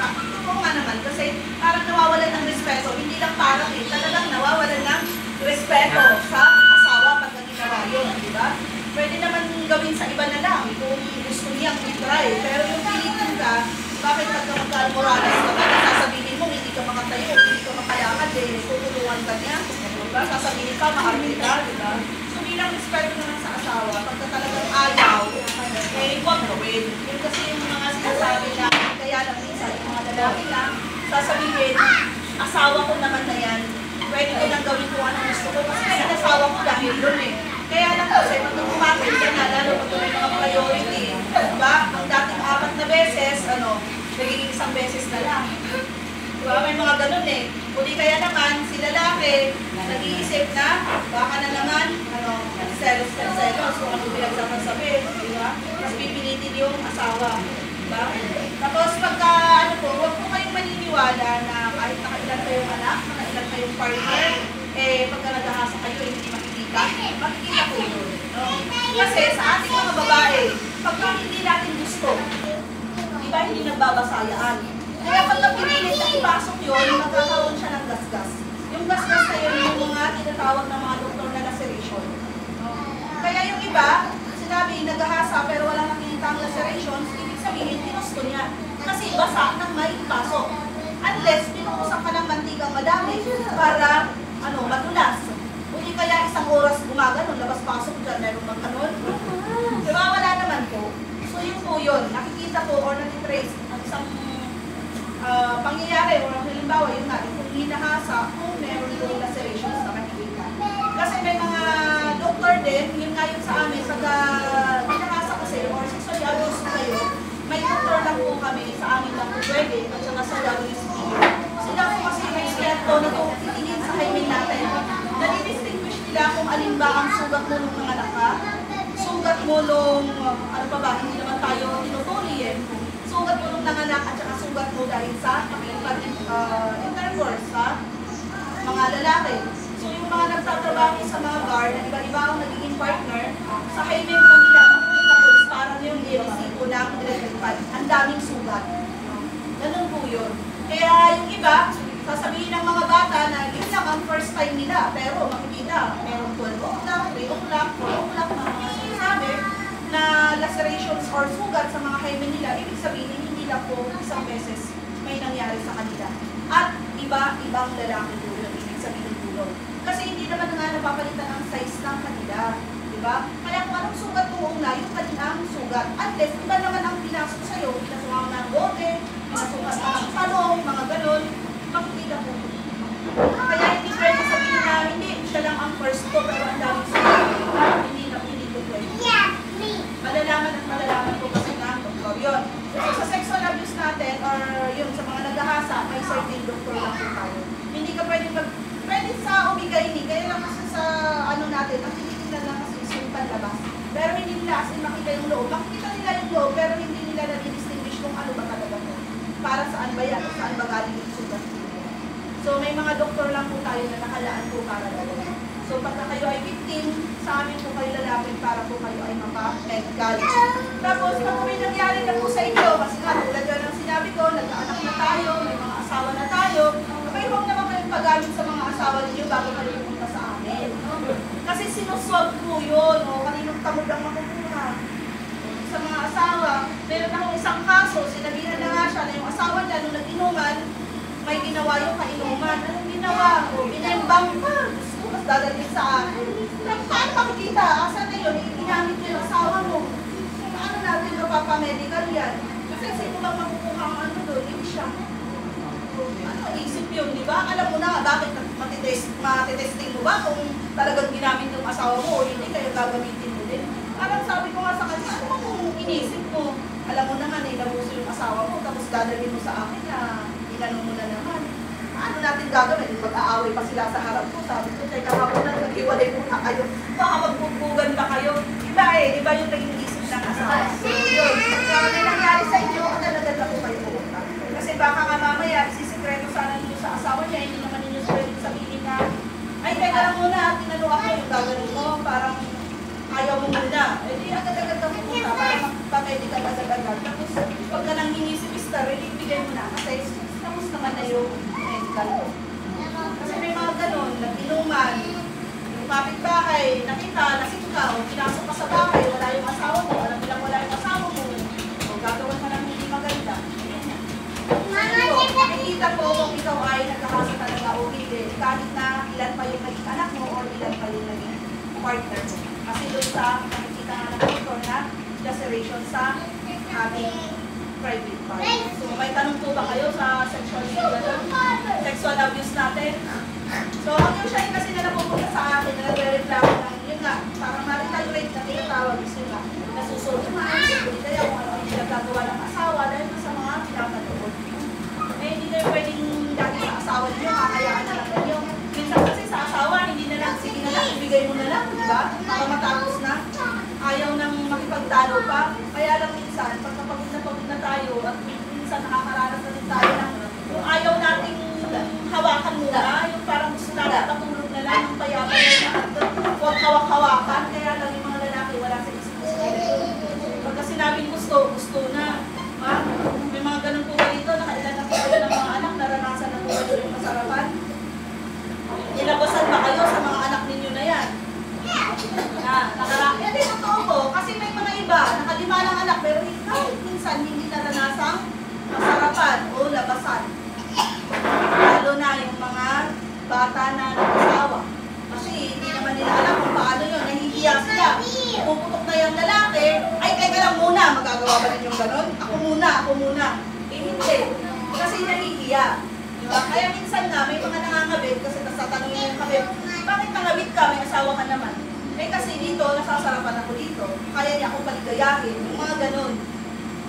oo nga naman, kasi parang nawawalan ng respeto. Hindi lang parang talagang nawawalan ng respeto sa asawa pag ginawa yun, di ba? Pwede naman gawin sa iba na lang kung gusto niyang i-try. Pero yung pilitin ka, bakit pagka magka-almoranas ka, sasabihin mo, hindi ka makatayo, hindi ka makalakad, tutulungan ka niya. Diba? Sasabihin ka, maharapin ka, diba? So bilang respeto naman sa asawa, pagka talagang ayaw, huwag gawin. Yun kasi yung mga sinasabi na, kaya lang minsan, yung mga lalaki lang, sasabihin, asawa ko naman na yan, pwede ko lang gawin kung anong gusto ko, kasi sinasawa ko dahil yun Kaya lang kasi, pag umakit ka na, lalo pag may mga priority, diba? Ang dating 4 na beses, nagiging 1 beses na lang. Diba? May mga ganun Kung kaya naman, si lalaki, nag-iisip na, baka na naman, selos, kung ano pinagsasabi, diba? Tapos pipilitin yung asawa. Diba? Tapos pagka, huwag po kayong maniniwala na kahit nakailan kayong anak, nakailan kayong partner, pagka nagahasa kayo, hindi makikita po yun. Kasi sa ating mga babae, pagka hindi natin gusto, iba hindi nagbabasayaan. Kaya pag napinilit na ipasok yun, magkakaroon siya ng gasgas. Yung gasgas na yun, yung mga tinatawag ng mga doktor na laceration. Kaya yung iba, sinabi, nagahasa pero walang nakikita ang lacerations, ibig sabihin, ginusto niya. Kasi basa nang may pasok. Unless, pinukusan ka ng mantigang madami para, matulas. Hindi kaya 1 oras gumaganon, labas-pasok dyan, meron bang kanon? Diba? Wala naman po. So yun po yun, nakikita po or natitrace ang isang pangyayari o halimbawa yun natin kung hinahasa kung meron yung lacerations na makikita. Kasi may mga doktor din, yun nga yun sa amin, pag hinahasa kasi or sexually abuse kayo, may doktor lang po kami, sa amin lang po pwede, at saka sa WSP. Sila po kasi may eksperto na po titingin sa hymen natin. Nadi-distinguish nila kung alin ba ang sugat mo nung nanganak ka, sugat mo nung, hindi naman tayo tinutuli sugat mo nung nanganak at saka sugat mo dahil sa intercourse sa mga lalaki. So yung mga nagtatrabaho sa mga bar na iba-iba ang nagiging partner, sa hymen po nila makikita po is parang yung ABC po na ang daming sugat. Ganun po yun. Kaya yung iba, sasabihin ng mga bata na yun lang ang first time nila, pero makikita, meron 12 o'clock, 3 o'clock, 4 o'clock, mga sinasabi na lacerations or sugat sa mga hymen nila, ibig sabihin hindi lang po 1 beses may nangyari sa kanila. At ibang lalaki po yun, ibig sabihin po yun. Kasi hindi naman nga napapalitan ang size ng kanila. Diba? Kaya kung anong sugat mo una, yung kanilang sugat. Unless, iba naman ang pinasok sa'yo, pinasok ang ng bote, pinasok ang ng talong, mga ganon, makikita po. Kaya hindi pwede sabihin na hindi, siya lang ang first ko, pero ang daming sugat. Hindi po pwede. Malalaman po kasi na doktor yun. So sa sexual abuse natin, or yun, sa mga nagahasa, may certain doktor lang po tayo. Hindi ka pwede sa umigay, kaya lang kasi sa natin, ang tinitingnan lang kasi is yung panlabas. Pero hindi nila as in makita yung loob. Makikita nila yung loob, pero hindi nila na-distinguish kung ano ba talaga po. Para saan ba yan, o saan ba galing yung sugat. So may mga doktor lang po tayo na nakalaan po para talaga. So pagka kayo ay victim, sa amin po kayo lalapit para po kayo ay mapa-medical. Tapos pag may nangyari na po sa inyo, kasi nga tulad yun ang sinabi ko, nagkaanak na tayo, may mga asawa na tayo, okay, huwag naman kayong pag-gamit sa mga asawa ninyo bago kayo pumunta sa amin. Kasi sinuswag po yun, kaninong tamod ang makukuha. Sa mga asawa, meron akong isang kaso, sinabihan na nga siya na yung asawa niya nung nag-inuman, may ginawa yung kainuman. Anong ginawa ko? Binembang pa. Gusto ko, mas dadalhin sa akin. Paano makikita? Asan na yun? Ginamit ko yung asawa mo. Paano natin mapapamedical yan? Kasi sino bang makukuha ang doon? Hindi siya. Isip yun, di ba? Alam mo na, bakit matitesting mo ba kung talagang ginamit yung asawa mo o hindi kayo gagamitin mo din? Parang sabi ko nga sa kanya, ano kung inisip mo? Alam mo naman, nabuso yung asawa mo, tapos dadalhin mo sa akin na inano mo na naman. Ano natin gagawin? Mag-aaway pa sila sa harap ko. Sabi ko, teka nga po na, nag-iwalay po na kayo. Baka magbubugan ba kayo? Iba yung naging isip ng asawa. So, yun. Kaya may nangyari sa inyo, talaga na po kayo pumunta. Kasi baka nga mamaya, isisikreto sana ninyo sa asawa niya, hindi naman ninyo pwedeng sabihin na gagawin mo, parang ayaw mo muna. Eh di agad-agad ka pupunta para magpa-medical agad-agad. Tapos pag ka nang hingi si Mr. ibigay mo na kasi tapos naman na yung medical mo. Kasi may mga ganun, nag-inuman, yung kapitbahay, nakita, nasikaw, pinasok ka sa bahay, wala yung asawa mo, alam nilang wala yung asawa mo, o gagawin ka ng hindi maganda. Nakikita po kung ikaw ay nagkakasa talaga o hindi, kahit na ilan pa yung naging anak mo o ilan pa yung naging partner mo. Kasi doon sa nakikita nga ng doktor na laceration sa ating private part. So may tanong po ba kayo sa sexual abuse natin? So ang yung siya kasi na napupunta sa akin, na nagre-reklamo ng yun nga, parang marital rape na tinatawag is yun nga, nasusultuhan, kaya kung ano yung nagagawa ng asawa dahil sa mga pinapanood. Eh hindi kayo pwedeng dati sa asawa niyo, kakayaan na lang ninyo. Minsan kasi sa asawa, hindi na lang, sige na lang, ibigay mo na lang, di ba? Para matapos na, ayaw nang makipagtalo pa. Kaya lang minsan, pagkapagod na tayo, at minsan nakakaranas na rin tayo ng yung ayaw nating hawakan muna, yung parang gusto natin patulog na lang, yung payaman na huwag hawak-hawakan. Kaya lang yung mga lalaki, wala sa isip gusto. Pagka sinabing gusto, gusto na. Ha? May mga ganun po ba dito, nakailan na po kayo ng mga anak, naranasan na po kayo yung masarapan. Nilabasan ba kayo sa mga anak ninyo na yan? Nakaraki. Hindi, totoo po. Kasi may mga iba, nakalima ng anak, pero kahit minsan hindi naranasang masarapan o labasan. Lalo na yung mga bata na nag-asawa. Kasi hindi naman nila alam kung paano yun. Nahihiya sila. Puputok na yung lalaki, ay teka lang muna, magagawa ba rin yung ganon? Ako muna. Eh hindi. Kasi nahihiya. Diba? Kaya minsan nga, may mga nangangabit kasi tatanungin yung kabit, bakit nangabit ka? May asawa ka naman. Eh kasi dito, nasasarapan ako dito. Kaya niya akong paligayahin. Yung mga ganon.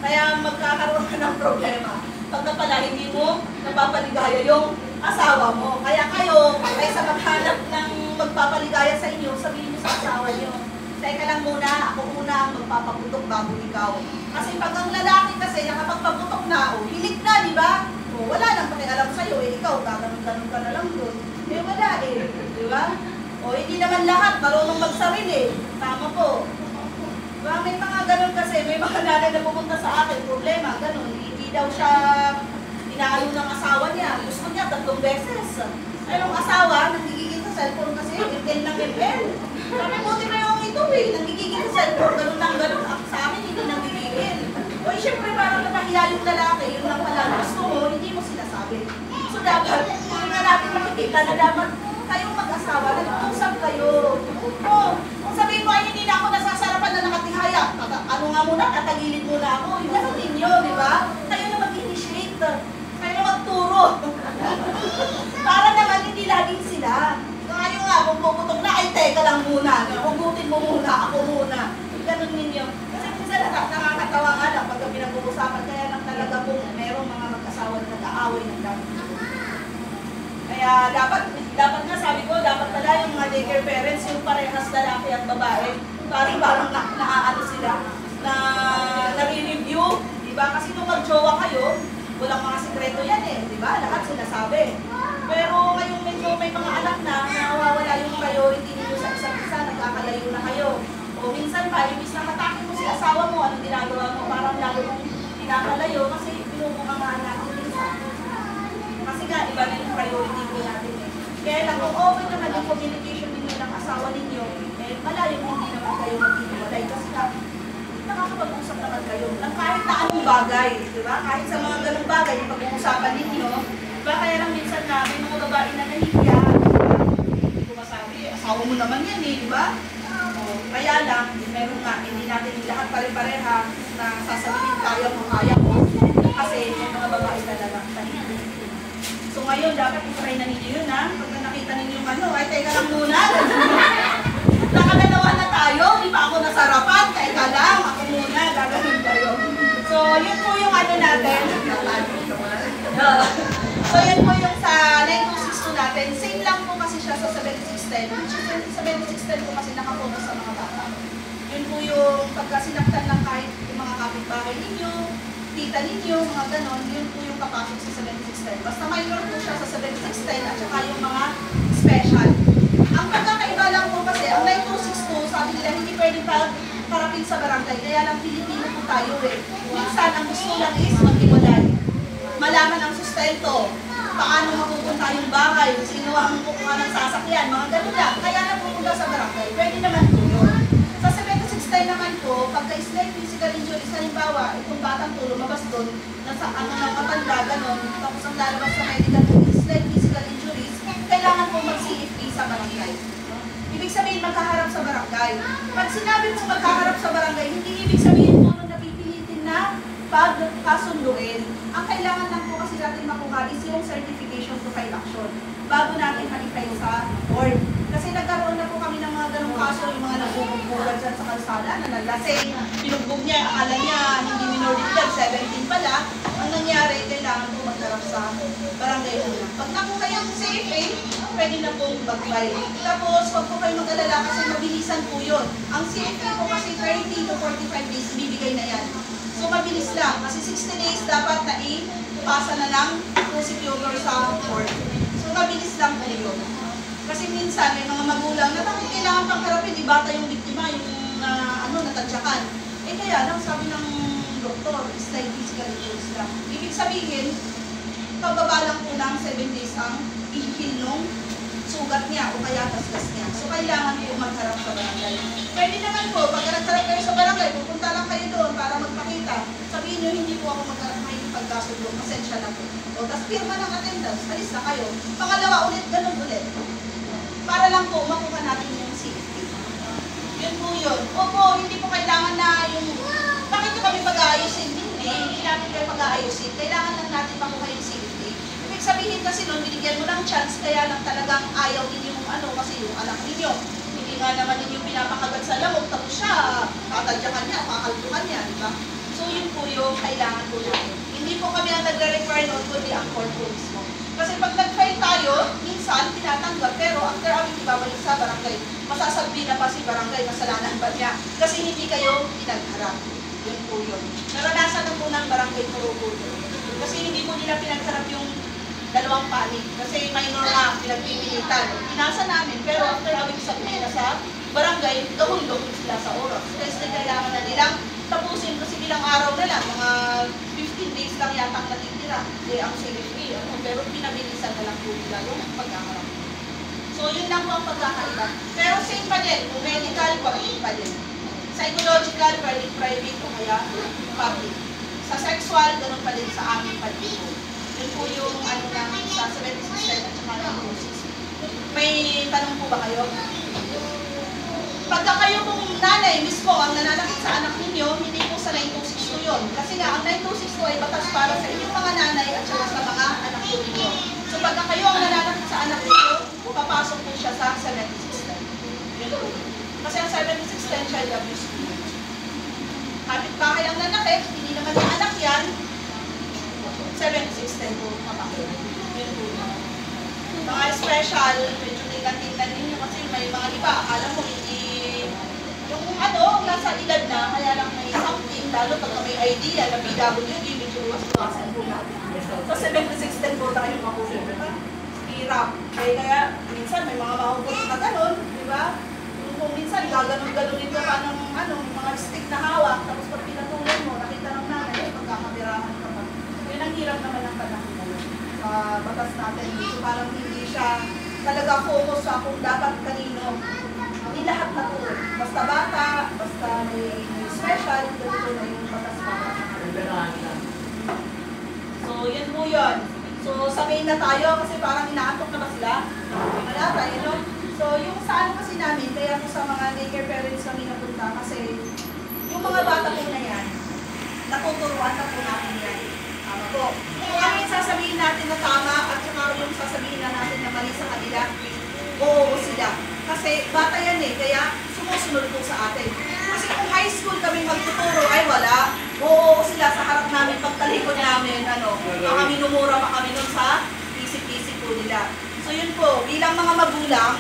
Kaya magkakaroon ka ng problema. Pagka pala hindi mo napapaligaya yung asawa mo. Kaya kayo, kaysa maghanap ng magpapaligaya sa inyo, sabihin niyo sa asawa niyo, teka lang muna, ako muna ang magpapaputok bago ikaw. Kasi pag ang lalaki kasi nakapagpaputok na, hilig na, di ba? Wala nang pakialam sa'yo, ikaw, gaganon-ganon ka na lang doon. Wala di ba? Hindi naman lahat marunong magsarili. Tama po. Diba? May mga ganon kasi, may mga nanay na pupunta sa akin, problema, ganon. Hindi daw siya inaalo ng asawa niya. Gusto niya 3 beses. Ay, yung asawa, nagigigil sa cellphone kasi, ML ng ML. Sabi, buti na yung ito nagigigil sa cellphone, ganon ng ganon. Sa amin, hindi nagigigil. Siyempre, parang napahiya yung lalaki, yun lang pala gusto mo, hindi mo sinasabi. So, dapat, kung nga natin makikita na dapat kayong mag-asawa, nag-uusap kayo. Kung sabihin mo, ay hindi na ako nasasarapan na nakatihaya, ano nga muna, tatagilid muna ako, yung gano'n ninyo, di ba? Kayo na mag-initiate, kayo na magturo. Para naman hindi laging sila. Kayo nga, kung puputok na, ay teka lang muna, hugutin mo muna, ako muna. Gano'n ninyo. Kasi minsan nakakatawa nga lang pagka pinag-uusapan, kaya lang talaga kung merong mga mag-asawa na nag-aaway ng gamit. Kaya dapat nga sabi ko, dapat pala yung mga daycare parents, yung parehas lalaki at babae, parang naaano sila, na nare-review, di ba? Kasi kung mag-jowa kayo, walang mga sikreto yan di ba? Lahat sinasabi. Pero ngayong medyo may mga anak na nawawala yung priority ninyo sa isa't isa, nagkakalayo na kayo. O minsan pa, imbis na matake mo si asawa mo, anong ginagawa mo? Parang lalo mong pinakalayo kasi pinumungangaan natin minsan. Kasi nga, iba na yung priority ko natin Kaya lang, kung open naman yung communication ninyo ng asawa ninyo, malayo hindi naman kayo maghihiwalay. Kasi nakakapag-usap naman kayo ng kahit na anong bagay, di ba? Kahit sa mga ganung bagay, yung pag-uusapan ninyo, diba? Kaya lang minsan na may mga babae na nahihiya. Kung masabi, asawa mo naman yan di ba? Kaya lang, meron nga, hindi natin lahat pare-pareha na sasabihin kaya mo. Kasi may mga babae talaga tahimik. So ngayon, dapat i-try na ninyo yun Pag nakita ninyo yung ay teka lang muna. Nakadalawa na tayo, di pa ako nasarapan, teka lang, ako muna, gagawin kayo. So yun po yung natin. So yun po yung sa 9262 natin. Same lang po kasi siya sa 7610. Which is sa 7610 po kasi nakapokus sa mga bata. Yun po yung pagka sinaktan lang kahit yung mga kapitbahay ninyo, tita ninyo, mga ganon, yun po yung kapasok sa 7610. Basta minor po siya sa 7610 at saka yung mga special. Ang pagkakaiba lang po kasi, ang barangay. Kaya lang Pilipino po tayo eh. Minsan, ang gusto lang is maghiwalay. Malaman ang sustento, paano mapupunta yung bahay, sino ang kukuha ng sasakyan, mga ganun lang. Kaya na pupunta sa barangay. Pwede naman po yun. Sa 76 naman po, pagka slight physical injuries, halimbawa, itong batang to lumabas doon, nasa ano ng matanda, ganun, tapos ang lalabas sa medical po, slight physical injuries, kailangan po mag-CFP sa barangay. Ibig sabihin, magkaharap sa barangay. Pag sinabi mo magkaharap sa barangay, hindi ibig sabihin po nung napipilitin na pagkasunduin. Ang kailangan lang po kasi natin makuha is yung certification to file action bago natin halikayin sa board. Kasi nagkaroon na po kami ng mga ganong kaso, yung mga nagbubugbog dyan sa kalsada, na nalasing, pinugbog niya, akala niya hindi minor de edad, 17 pala. Ang nangyari, kailangan po magkarap sa barangay muna. Pag nakuha yung CFA, pwede na pong bagbay. Tapos, huwag po kayo mag-alala kasi mabilisan po yun. Ang CFA po kasi 30 to 45 days, bibigay na yan. So, mabilis lang. Kasi 60 days dapat na ipasa na ng prosecutor sa court. So, mabilis lang po yun. Kasi minsan, may mga magulang na bakit kailangan pang harapin, bata yung biktima, yung natadyakan. Eh kaya lang, sabi ng doktor, is like physical injuries lang. Ibig sabihin, pababa lang po ng 7 days ang ihil nung sugat niya o kaya tasgas niya. So, kailangan po magharap sa barangay. Pwede naman po, pag nagharap kayo sa barangay, pupunta lang kayo doon para magpakita. Sabihin nyo, hindi po ako magharap may pagkasundo, pasensya na po. O, tapos pirma ng attendance, alis na kayo. Pangalawa ulit, ganun ulit. Para lang po, makuha natin yung safety. Yun po yun. Opo, hindi po kailangan na yung, bakit nyo kami pag-aayusin? Hindi natin kayo pag-aayusin. Kailangan lang natin makuha yung safety. Ibig sabihin kasi nun, binigyan mo ng chance, kaya lang talagang ayaw ninyo kasi yung anak ninyo. Hindi nga naman ninyo pinapakagat sa lamok, tapos siya, tatadyakan niya, kakaltukan niya, di ba? So yun po yung kailangan po natin. Hindi po kami ang nagre-require noon, kundi ang court po mismo. Kasi pag nag-file tayo, minsan tinatanggap, pero after a week, ibabalik sa barangay. Masasabi na pa si barangay, kasalanan ba niya? Kasi hindi kayo pinagharap. Yun po yun. Naranasan na po ng barangay po po yun. Kasi hindi po nila pinagharap yung dalawang panig. Kasi minor nga, pinagpipilitan. Pinasa namin, pero after a week, sabi na sa barangay, gahulog sila sa oras. Kasi kailangan na nilang tapusin kasi ilang araw na lang, mga 15 days lang yata ang natitira. Ang CFP, pero pinabilisan na lang po nila yung pagkakaroon. So, yun lang po ang pagkakaiba. Pero same pa din, kung medical, pwede pa din. Psychological, pwede private o kaya public. Sa sexual, ganun pa din sa amin pa din po. Yun po yung ano lang sa 76 at saka ng process. May tanong po ba kayo? Pagka kayo pong nanay mismo ang nananakit sa anak ninyo, hindi po sa 9262 yun. Kasi nga, ang 9262 ay batas para sa inyong mga nanay at saka sa mga anak ninyo. So pagka kayo ang nananakit sa anak ninyo, papasok po siya sa 7610. Yun po. Kasi ang 7610 child abuse po. Kapit bahay ang nanakit, hindi naman yung anak yan, 7610 po papasok. Yun po. Mga special, medyo tingnan ninyo kasi may mga iba, alam mo, hindi yung nasa edad na, kaya lang may something, lalo pagka may idea na PWD, medyo luwas-luwasan po natin. So, 7610 po tayo makulit. Hirap. Kaya, minsan may mga mahugot na gano'n, di ba? Kung minsan, gaganon-ganonin ka pa ng mga stick na hawak, tapos pag pinatuloy mo, nakita ng nanay, magkakabirahan ka pa. Yun ang hirap naman ng panahon sa batas natin. So, parang hindi siya talaga focus sa kung dapat kanino. Hindi lahat na po. Basta bata, basta may special, ganito na yung batas para sa kanila. So, yun po yun. So, sabihin na tayo kasi parang inaantok na ba sila? Wala tayo, no? So, yung sa ano kasi namin, kaya po sa mga daycare parents kami napunta kasi yung mga bata po na yan, natuturuan na po natin yan. Tama po. Kung ano yung sasabihin natin na tama at saka yung sasabihin na natin na mali sa kanila, oo sila. Kasi bata yan eh, kaya sumusunod po sa atin. Kasi kung high school kami magtuturo, ay wala. Oo sila sa harap namin, pagtalikod namin, baka minumura pa kami nun sa isip-isip po nila. So yun po, bilang mga magulang,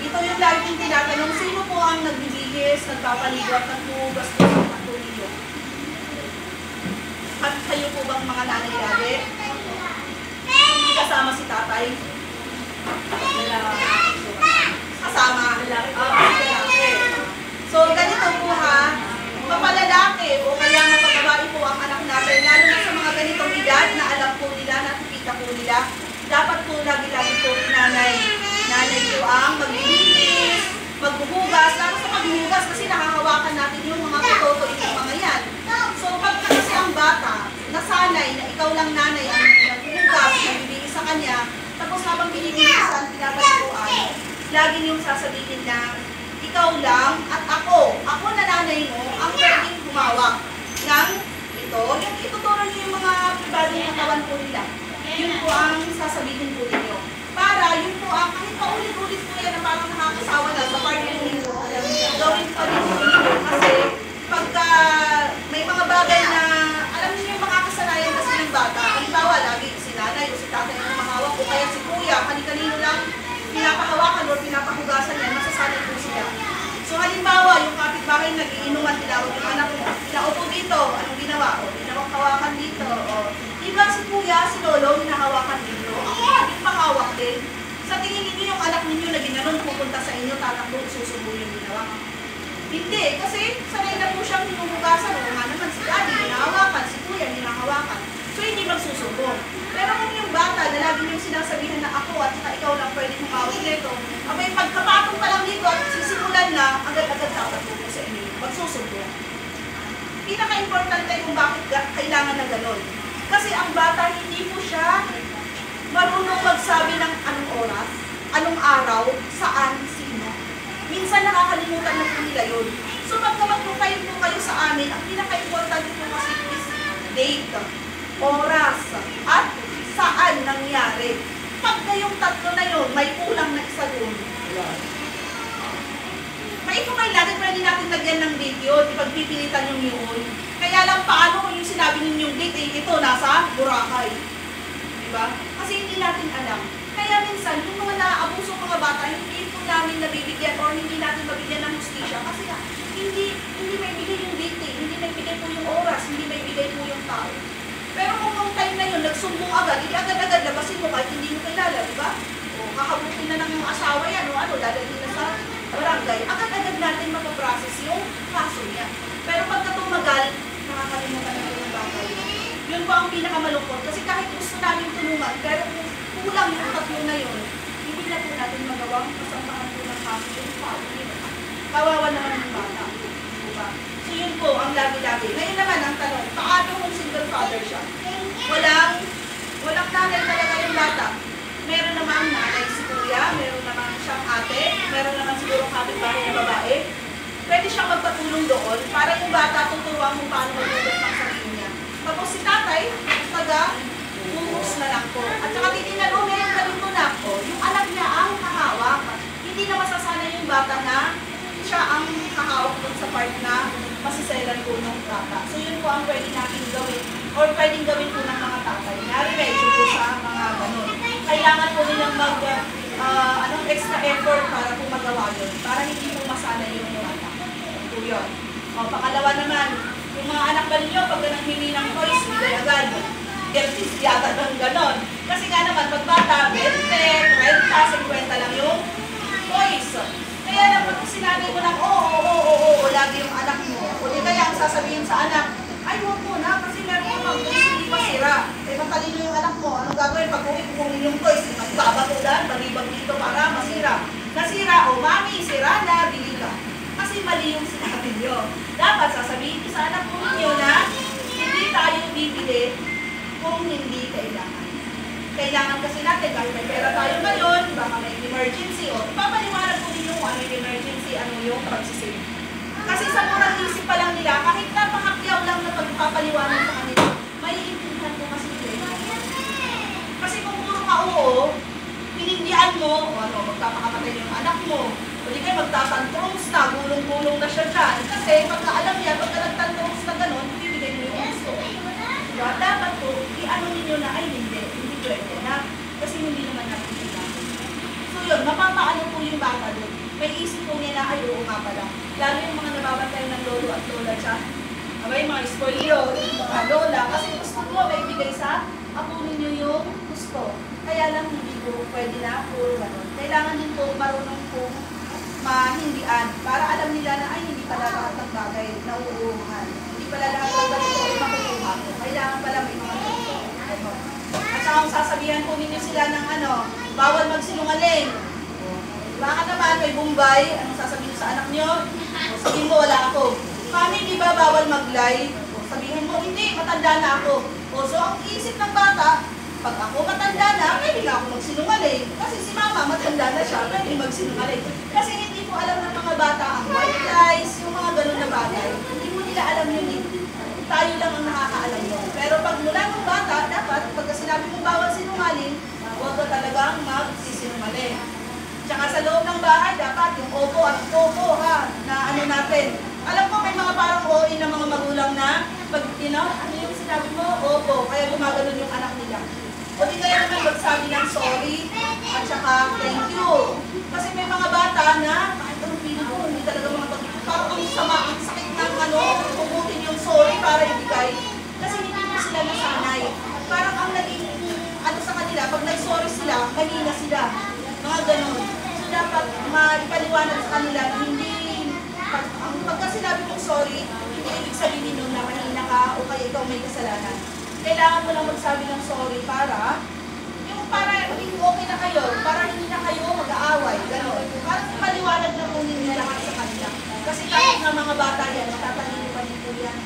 ito yung laging tinatanong, sino po ang nagbibihis, nagpapaligo at naghuhugas po sa mga tulio? At kayo po bang mga nanay lagi? Hindi kasama si tatay? Kasama. So ganito po ha, dapat po lagi-lagi po nanay po ang maglilinis, maghuhugas, tapos sa maghuhugas kasi nakahawakan natin yung mga pototo itong mga yan. So pag kasi ang bata, nasanay na ikaw lang nanay ang naghuhugas, nagbibigay sa kanya, tapos habang binibigyan, pinapalikuan, lagi niyong sasabihin na ikaw lang at ako na nanay mo, ang pwedeng humawak ng ito. Yung ituturo niyo yung mga pribadong katawan po nila. Yun po ang sasabihin po ninyo. Para yun po ang kahit paulit-ulit po yan na parang nakakasawa na sa part po ninyo, gawin pa rin po ninyo. Kasi pagka may mga bagay na alam niyo yung makakasanayan kasi ng bata, halimbawa lagi si nanay o si tatay ang mahawak o kaya si kuya, kani-kanino lang pinapahawakan o pinapahugasan yan, masasanay po sila. So halimbawa, yung kapitbahay nag-iinuman, tinawag yung anak mo, pinaupo dito, anong ginawa? O, pinawak-hawakan dito. O, diba si kuya, si lolo, hinahawakan dito. Ako, yung pahawak din. Sa tingin ninyo yung anak ninyo na ginanon, pupunta sa inyo, tatakbo, susubo yung ginawa. Hindi, kasi sanay na po siyang hinuhugasan. O nga naman, si daddy, hinahawakan, si kuya, hinahawakan. So, hindi magsusubo. Pero kung yung bata na lagi niyong sinasabihan na ako at saka ikaw lang pwede humawak nito, abay pagkapatong pa lang dito at sisimulan na, agad-agad dapat po sa inyo, magsusubo. Pinaka-importante kung bakit kailangan na gano'n. Kasi ang bata hindi po siya marunong magsabi ng anong oras, anong araw, saan, sino. Minsan nakakalimutan na po nila yun. So pagka magpukayin po kayo sa amin, ang pinaka-importante po kasi is date, oras, at saan nangyari. Pag kayong tatlo na yun, may kulang na isa doon. May ito kailangan pwede natin lagyan ng date yun, ipagpipilitan yung yun. Kaya lang paano kung yung sinabi ninyong date, ito nasa Boracay. Diba? Kasi hindi natin alam. Kaya minsan, yung mga naaabuso mga bata, hindi po namin nabibigyan or hindi natin mabigyan ng hustisya. Kasi hindi may bigay yung date, hindi may bigay po yung oras, hindi may bigay po yung tao. Pero kung ang time na yun, nagsumbong agad, hindi agad-agad labasin mo kahit hindi mo kilala, di ba? O kakabutin na ng asawa yan, o ano, dadalhin na sa barangay. Agad-agad natin mapaprocess yung kaso niya. Pero pagka tumagal, nakakalimutan na yung bata yun. Yun po ang pinakamalungkot. Kasi kahit gusto namin tulungan, pero kung kulang yung tatlo na yun, hindi na po natin magawang kasamaan po ng kaso yung tao. Kawawa naman ng bata. Diba? So yun po ang lagi-lagi. Ngayon naman ang tanong, paano kung single father siya? Walang nanay talaga yung bata. Meron namang nanay si kuya, meron namang siyang ate, meron naman siguro kapitbahay na babae. Pwede siyang magpatulong doon para yung bata tuturuan kung paano magbubuhat ng sarili niya. Tapos si tatay, humus na lang po. At saka titignan, meron ka dito na po. Yung anak niya ang kahawak. Hindi na masasanay yung bata na siya ang kahawak doon sa part na masiselan po ng bata. So yun po ang pwede natin gawin or pwedeng gawin po ng mga tatay. Nari-medyo po sa mga ganun. Kailangan po nilang extra effort para po magawa yun. Para hindi po masanay yung bata. Po yun. O, pakalawa naman, yung mga anak ba ninyo, pag nanghingi ng toys, hindi agad. Gertis yata ng ganon. Kasi nga naman, pag bata, 20, 30, 50 lang yung toys. Kaya lang, pag sinanay mo ng oo, lagi yung anak mo. O di kaya ang sasabihin sa anak, ay huwag mo na, kasi meron mo mag toys, hindi pa sira. Eh, matalino yung anak mo. Anong gagawin? Pag uwi mo yung toys, magbabatulan, balibag dito para masira. Nasira, mami, sira na, bili ka. Kasi mali yung sinabi nyo. Dapat sasabihin ko sa anak po ninyo na hindi tayo bibili kung hindi kailangan. Kailangan kasi natin, kahit may pera tayo ngayon, baka may emergency, o ipapaliwanag po ninyo kung ano yung emergency, ano yung pagsisave. Kasi sa murang isip pa lang nila, kahit napakakyaw lang na pagpapaliwanag sa kanila, may iintindihan po kasi nila. Kasi kung puro ka pinindihan mo, o ano, magpapakamatay yung anak mo, o di kayo magtatantrums na, gulong-gulong na siya dyan. Kasi pagka alam niya, pagka nagtantrums na gano'n, bibigay mo yung gusto. Diba? Dapat po, i-ano ninyo na, ay hindi pwede na. Kasi hindi naman natin kailangan. So yun, mapapaano po yung bata doon. May isip po niya na, ay oo nga pala. Lalo yung mga nababantay ng lolo at lola siya. Abay, mga spoilyo, yung mga lola. Kasi gusto ko, may bigay sa apo ninyo yung gusto. Kaya lang hindi po pwede na puro gano'n. Kailangan din po marunong po mahindian para alam nila na ay hindi pala lahat ng bagay na uuungan. Hindi pala lahat ng ganito ay makukuha. Kailangan pala may mga ganito. At saka kung sasabihan po ninyo sila ng ano, bawal magsinungaling. Baka naman may Bombay, anong sasabihin nyo sa anak nyo? Sabihin mo, wala ako. Mami, di ba bawal mag-lie? Sabihin mo, hindi, matanda na ako. So ang isip ng bata, pag ako matanda na, pwede na ako magsinungaling. Kasi si mama, matanda na siya, pwede magsinungaling. Kasi hindi po alam ng mga bata ang white lies, yung mga ganun na bagay. Hindi mo nila alam yun eh. Tayo lang ang nakakaalam yun. Pero pag mula ng bata, dapat pagka sinabi mo bawal sinungaling, huwag ka talagang magsisinungaling. Tsaka sa loob ng bahay, dapat yung opo at opo ha, na ano natin. Alam ko may mga parang OA ng mga magulang na, pag, ano yung sinabi mo, opo, kaya gumaganon yung anak nila. O di kaya naman magsabi ng sorry at saka thank you. Kasi may mga bata na, kahit anong pili ko, hindi talaga mga parang ang sama, ang sakit ng ano, puputin yung sorry para ibigay. Kasi hindi mo sila nasanay. Parang ang naging, ano sa kanila, pag nag-sorry sila, mahina sila. Mga ganon. So dapat maipaliwanag sa kanila na hindi, pagka sinabi mong sorry, hindi ibig sabihin nun na mahina ka o kaya ikaw may kasalanan. Kailangan mo lang magsabi ng sorry para maging okay na kayo, para hindi na kayo mag-aaway, gano'n. Para maliwanag na po ninyo lahat sa kanila. Kasi kahit nga mga bata yan, matatalino pa din po yan.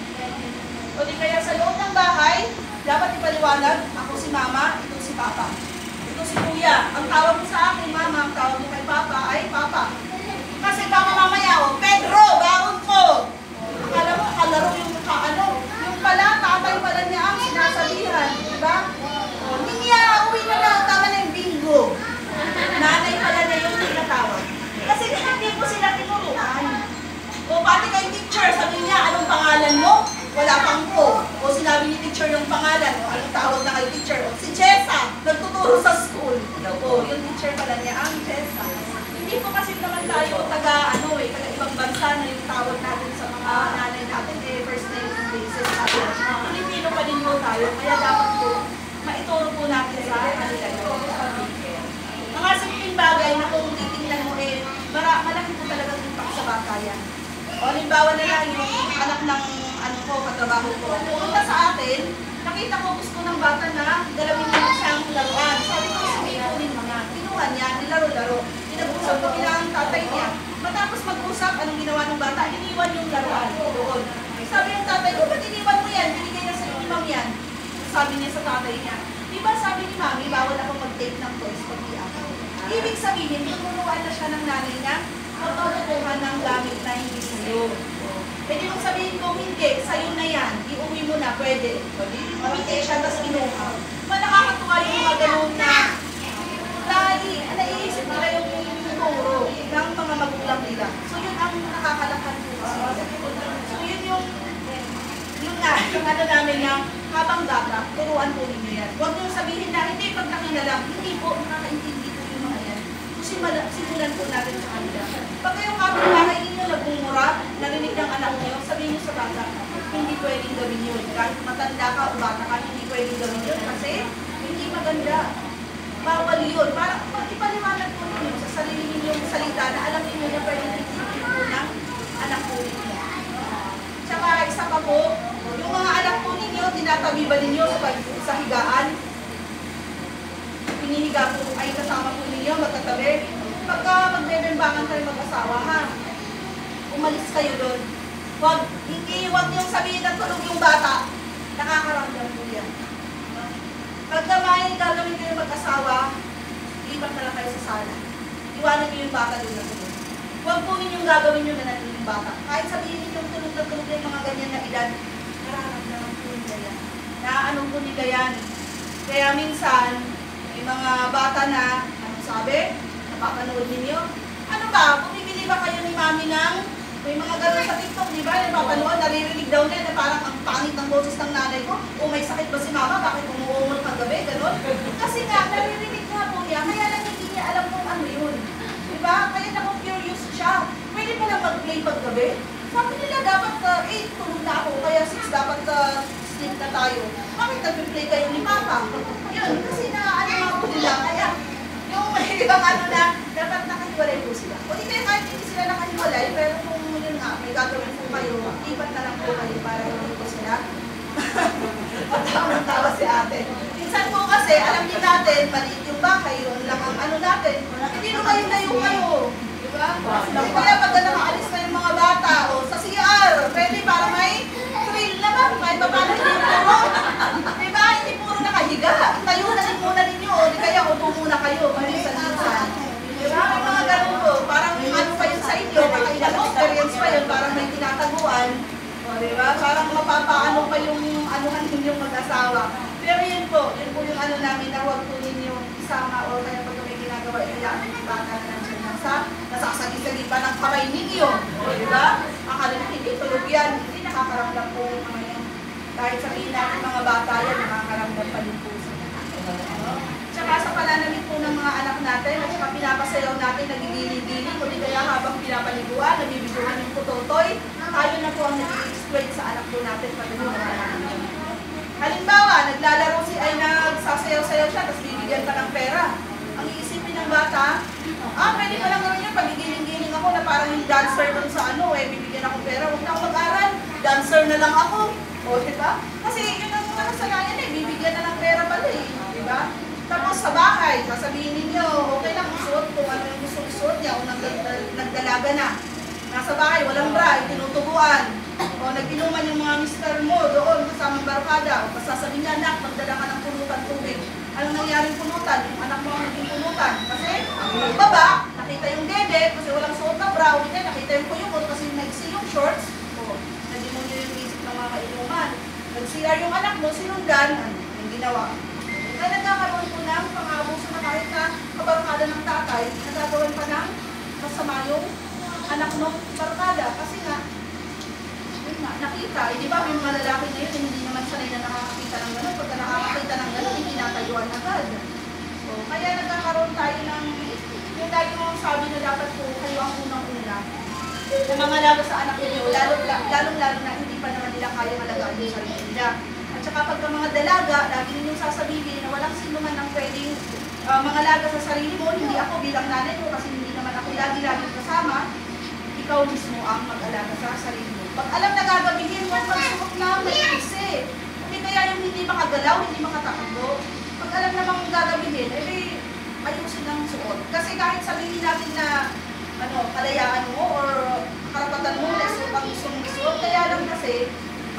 O di kaya sa loob ng bahay, dapat ipaliwanag, ako si mama, ito si papa. Ito si kuya. Ang tawag mo sa akin, mama, ang tawag mo kay papa ay papa. Kasi baka mamaya, Pedro, baon ko! Akala mo, kalaro yung ano, yung pala, tatay pala niya ang sinasabihan, di ba? Niya, uwi na lang, tama na yung bingo. Nanay pala na yung tinatawag. Kasi hindi po sila tinuruan. O pati kay teacher, sabi niya, anong pangalan mo? Wala pang po. O sinabi ni teacher yung pangalan, o anong tawag na kay teacher? O si Chesa, nagtuturo sa school. O yung teacher pala niya, ang Chesa. Hindi po kasi naman tayo taga ibang bansa na yung tawag natin sa mga nanay natin, first name basis natin. Pilipino pa din po tayo, kaya dapat po maituro po natin sa kanila yun. Mga simpleng bagay na kung titingnan mo malaki po talaga impact sa bata yan. O halimbawa na lang yung anak ng katrabaho ko. Pumunta sa atin, nakita ko gusto ng bata na galawin niya siyang laruan. Sabi ko, sabihin ko rin mga, kinuha niya, nilaro-laro. Pinag-usap ko bilang tatay niya. Matapos mag-usap, anong ginawa ng bata? Iniwan yung laruan doon. Sabi ng tatay ko, ba't iniwan mo yan? Binigay na sa imam yan. Sabi niya sa tatay niya, di ba sabi ni mami, bawal ako mag-take ng toys pag di ako. Ibig sabihin, tinuruan na siya ng nanay niya, magtutukuhan ng gamit na hindi sa'yo. Pwede mong sabihin ko, hindi, sa'yo na yan, iuwi mo na, pwede. Mamiti siya, tapos inuha. Nakakatuwa yung mga ganun na naiisip nila yung turo ng mga magulang nila. So yun ang nakakalakan po. So yun yung ano namin na habang bata, turuan po ninyo yan. Huwag nyo sabihin na, hindi, pag nakinalang, hindi po, nakakaintindi po yung mga yan. So simulan po natin sa kanila. Pag kayong kapit-bahay ninyo nagmumura, narinig ng anak nyo, sabihin nyo sa bata, hindi pwedeng gawin yun. Kahit matanda ka o bata ka, hindi pwedeng gawin yun kasi hindi maganda. Bawal yun. Para ipaliwanag po ninyo sa sarili ninyong salita na alam niyo na pwedeng isipin po ng anak po ninyo. Tsaka isa pa po, yung mga anak po ninyo, tinatabi ba ninyo sa higaan? Pinihiga po ay kasama po ninyo, magkatabi. Pagka magbebembangan kayo mag-asawa, ha? Umalis kayo doon. Huwag niyong sabihin na tulog yung bata. Nakakaramdam po yan. Pagka may gagawin kayo mag-asawa, lipat na lang kayo sa sala. Iwanan niyo yung bata doon na tulog. Huwag po ninyong gagawin yung nanatili yung bata. Kahit sabihin niyo yung tulog na tulog yung mga ganyan na edad, nararamdaman po nila yan. Naanong po nila yan. Kaya minsan, may mga bata na, anong sabi? Napapanood ninyo? Ano ba? Bumibili ba kayo ni mami ng may mga gano'n sa TikTok, di ba? Napapanood, naririnig daw niya na parang ang pangit ng boses ng nanay ko. O may sakit ba si mama? Bakit umuumol kagabi? Gano'n. Kasi nga, naririnig nga po niya. Kaya lang hindi niya alam kung ano yun. Di ba? Kaya naku-curious siya. Pwede pa lang mag-play paggabi. Sabi nila, dapat tulog na ako. Kaya 6 dapat sleep na tayo. Bakit nag-play kayo ni papa? Yun, kasi na-ano po nila. Kaya yung ibang ano na, dapat nakahiwalay po sila. O di kaya kahit hindi sila nakahiwalay, pero kung yun nga, may gagawin po kayo, ipat na lang po kayo para hindi po sila. Tawa si ate. Minsan po kasi, alam din natin, maliit yung bahay, yun lang ang ano natin, hindi lumayo-layo kayo. Diba? Kaya pag nakaalis na yung mga bata, o sa CR, pwede para may thrill naman, kahit pa paano hindi puro. Diba? Hindi puro nakahiga. Tayo na rin muna ninyo, o di kaya upo muna kayo, minsan-minsan. Diba? May mga ganun po, parang ano pa yun sa inyo, kakailang experience pa yun, parang may tinataguan. O diba? Parang mapapaano pa yung anuhan ninyong mag-asawa. Pero yun po yung ano namin na huwag po ninyong isama o kaya pag may ginagawa, ilayaan yung bata na nandiyan sa nasasagi-sagi pa ng kamay ninyo. O diba? Akala na hindi tulog yan, hindi nakakaramdam po yung mga yan. Kahit sabihin natin mga bata yan, nakakaramdam pa din po sa ano? Tsaka sa pananamit po ng mga anak natin, at saka pinapasayaw natin, nagigiling-giling, o di kaya habang pinapaliguan, nabibiguan yung putotoy, tayo na po ang nag-i-explain sa anak po natin pag naman. Halimbawa, naglalaro ay nagsasayaw-sayaw siya, tapos bibigyan pa ng pera. Ang iisipin ng bata, pwede pa lang gawin yun, pagigiling-giling ako na parang yung dancer dun sa ano, bibigyan ako pera, huwag na ako mag-aral, dancer na lang ako. O, diba? Kasi yun ang kasalanan bibigyan na ng pera pala diba? Tapos sa bahay, sasabihin ninyo, okay lang, isuot kung ano yung gusto isuot niya, o nagdalaga na. Nasa bahay, walang bra, tinutubuan. O nag-inuman yung mga mister mo doon kasamang barkada. O sasabihin niya, anak, magdala ka ng pulutan tubig. Anong nangyaring pulutan? Yung anak mo ang naging pulutan. Kasi baba, nakita yung dede, kasi walang suot na bra. O hindi, nakita yung kuyukot kasi naiksi yung shorts. O, nag-inuman yung isip ng mga kainuman. Nag-CR yung anak mo, sinundan, yung ginawa. Kaya nagkakaroon po ng pang-abuso na kahit na kabarkada ng tatay, nagagawan pa ng masama yung anak ng barkada. Kasi nga, nakita, di ba may mga lalaki na yun, hindi naman sanay na nakakakita ng gano'n. Pagka nakakakita ng gano'n, hindi natayuan agad. So, kaya nagkakaroon tayo ng, yung dahil mo sabi na dapat po kayo ang unang-una na mga lago sa anak ninyo, lalong-lalo na hindi pa naman nila kaya malagaan yung sarili nila. At saka pagka mga dalaga, lagi ninyong sasabihin na walang sino man ang pwedeng mga laga sa sarili mo, hindi ako bilang nanay mo kasi hindi naman ako lagi-lagi kasama, ikaw mismo ang mag-alaga sa sarili mo. Pag alam na gagabihin, huwag magsuot na may isip. Hindi kaya yung hindi makagalaw, hindi makatakbo. Pag alam namang gagabihin, ayusin ang suot. Kasi kahit sabihin natin na kalayaan mo or karapatan mo na isuot ang gusto mong isuot, kaya lang kasi,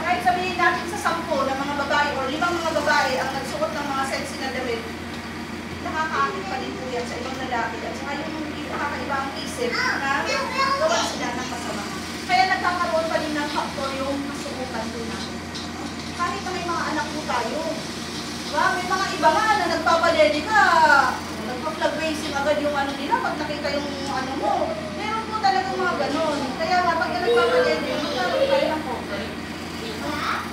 kahit sabihin natin sa 10 na mga babae or 5 mga babae ang nagsuot ng mga sexy na damit, nakakaakit pa din po yan sa ibang lalaki. At saka yung hindi nakakaiba ang isip na gawa sila ng masama. Kaya nagkakaroon pa din ng faktor yung masuotan po natin. Kahit na may mga anak po tayo. Diba? May mga iba nga na nagpapadedi ka, nagpa-flag racing agad yung ano nila pag nakita yung ano mo. Meron po talagang mga ganon. Kaya nga pag nagpapadedi, magkaroon tayo ng faktor.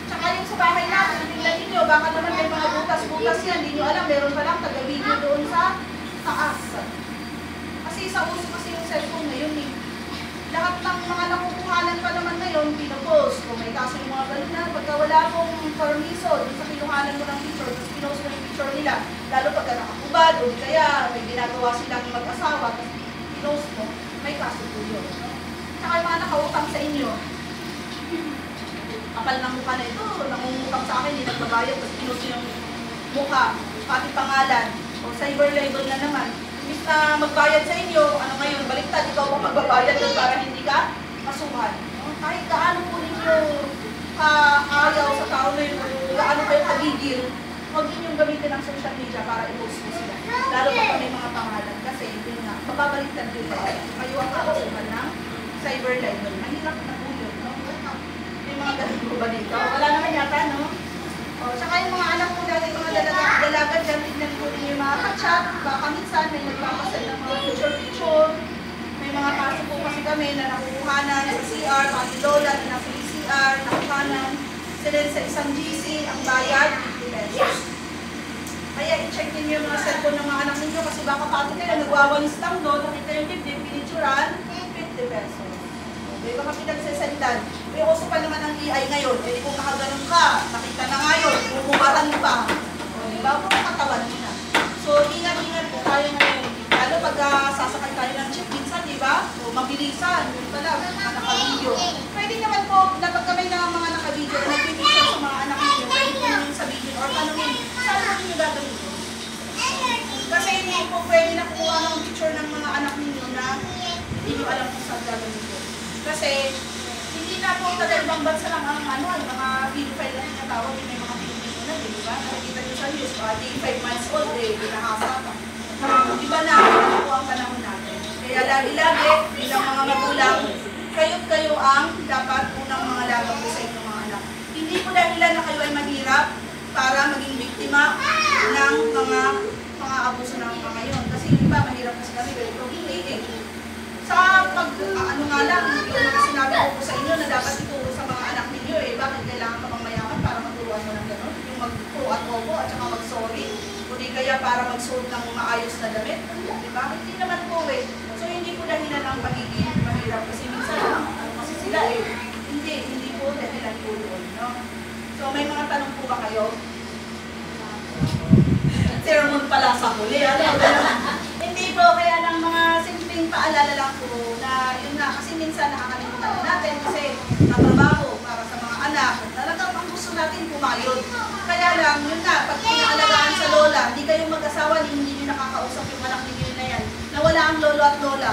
Tsaka yung sa bahay natin, tingnan ninyo, baka naman may mga butas-butas yan, hindi nyo alam, meron pa lang taga-video doon sa taas. Kasi sa uso kasi yung cellphone ngayon lahat ng mga nakukuhanan pa naman ngayon, pinopost. Kung may kaso yung mga ganun na, pagka wala akong permiso dun sa kinuhanan mo ng picture, tapos pinost mo yung picture nila, lalo pagka nakakubad, o kaya may ginagawa silang mag-asawa, tapos pinost mo, may kaso po yun. Tsaka yung mga nakautang sa inyo, kapal ng mukha na ito, nangungutang sa akin, hindi nagbabayad, tapos pinost yung mukha, pati pangalan, o cyber libel na naman. Imbis na magbayad sa inyo, ano ngayon, baliktad, ikaw ang magbabayad doon para hindi ka masuhan. Kahit gaano po ninyo kaayaw sa tao na yun, gaano kayo kagigil, huwag ninyong gamitin ang social media para i-post mo sila. Lalo pa may mga pangalan, kasi yun nga, mababaliktad yun kayo ang kakasuhan ng cyber libel. Mahirap na po yun, no? May mga ganun po ba dito? Wala naman yata, no? O, tsaka yung mga anak po natin, mga dalaga dyan, tignan po din yung mga ka-chat. Baka minsan may nagpapasal ng mga picture-picture. May mga kaso po kasi kami na nakukuhanan sa CR, pati lola na nasa CR, nakukuhanan. Sila sa isang GC, ang bayad, 50 pesos. Kaya i-check din yung mga cellphone ng mga anak ninyo kasi baka pati kayo nagwawalis lang doon, nakita yung dibdib, pinicturan, 50 pesos. May mga pinagsesendan. May uso pa naman ang EI ngayon. Eh kung nakaganon ka, nakita na ngayon, bumubaran pa. Diba? Kung katawan mo na. So, ingat-ingat po tayo ngayon. Lalo pag sasakay tayo ng jeep, minsan, diba? O mabilisan. Yun pala, mga naka-video. Pwede naman po, napag kami ng mga naka-video, nag-picture sa mga anak ninyo, pwede po namin sa video or tanongin, saan mo ninyo gagawin ko. Kasi hindi po pwede na kuha ng picture ng mga anak ninyo na hindi nyo alam kung saan gagawin ko. Kasi hindi na po taga-ibang bansa lang ang yung mga pedophile na tinatawag, may mga Pilipino na, di ba? Nakikita nyo sa news, 5 months old, binahasa ka. Iba na, ano po ang panahon natin. Kaya lagi-lagi, bilang mga magulang, kayo ang dapat unang mga laban ko sa inyong mga anak. Hindi po dahilan na kayo ay mahirap para maging biktima ng mga abuso ng mga yun. Kasi yung iba, mahirap kasi kami, pero hindi eh. Sa ano nga lang, yung mga sinabi ko po sa inyo na dapat ituro sa mga anak ninyo eh, bakit kailangan ka bang mayaman para maturuan mo ng gano'n? Yung mag-pro at opo at saka mag-sorry, kundi kaya para mag-suot ng maayos na damit, di ba? Hindi naman po eh. So hindi po dahilan ang pagiging mahirap kasi minsan kasi sila eh. Hindi po dahilan po yun, no? So may mga tanong po ba kayo? Sermon pala sa huli, ano? Hindi po, kaya lang mga simpleng paalala lang po na yun na, kasi minsan nakakalimutan natin kasi natrabaho para sa mga anak. Talagang ang gusto natin pumayod. Kaya lang, yun na, pag pinaalagaan sa lola, hindi kayong mag-asawa, hindi nyo nakakausap yung anak ninyo na yan, na wala ang lolo at lola.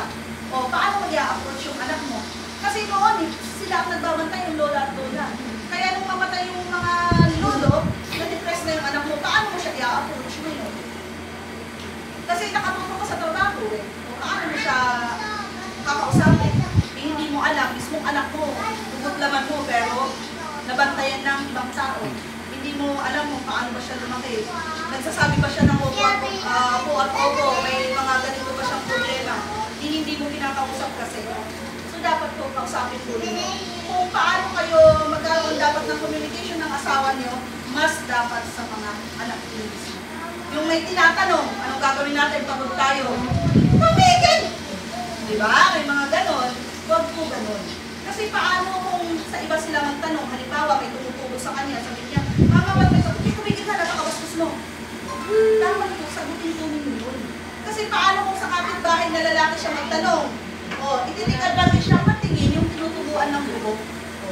O, paano mag-i-approach yung anak mo? Kasi noon, sila ang nagbabantay yung lola at lola. Kaya nung mamatay yung mga lolo, na-depress na yung anak mo, paano mo siya i-approach mo yun? Kasi nakatutok ka sa trabaho eh. O, paano mo siya kakausapin? Hindi mo alam, mismong anak mo, tugutlaman mo, pero nabantayan ng ibang tao. Hindi mo alam kung paano ba siya lumaki. Nagsasabi ba siya ng opo at opo, may mga ganito ba siyang problema. Hindi mo kinakausap kasi. So dapat po kausapin po rin. Kung paano kayo magkaroon dapat ng communication ng asawa niyo, mas dapat sa mga anak niyo. Yung may tinatanong, anong gagawin natin pagod tayo? Tumigil! Diba? May mga ganon. Huwag po ganon. Kasi paano kung sa iba sila magtanong, halimbawa may tumutugod sa kanya, sabi niya, Mama, ba't may tumigil na, nakakabastos mo? Dapat po, sagutin po ninyo yun. Kasi paano kung sa kapitbahay na lalaki siya magtanong, ititig advantage siyang matingin yung tinutubuan ng buhok.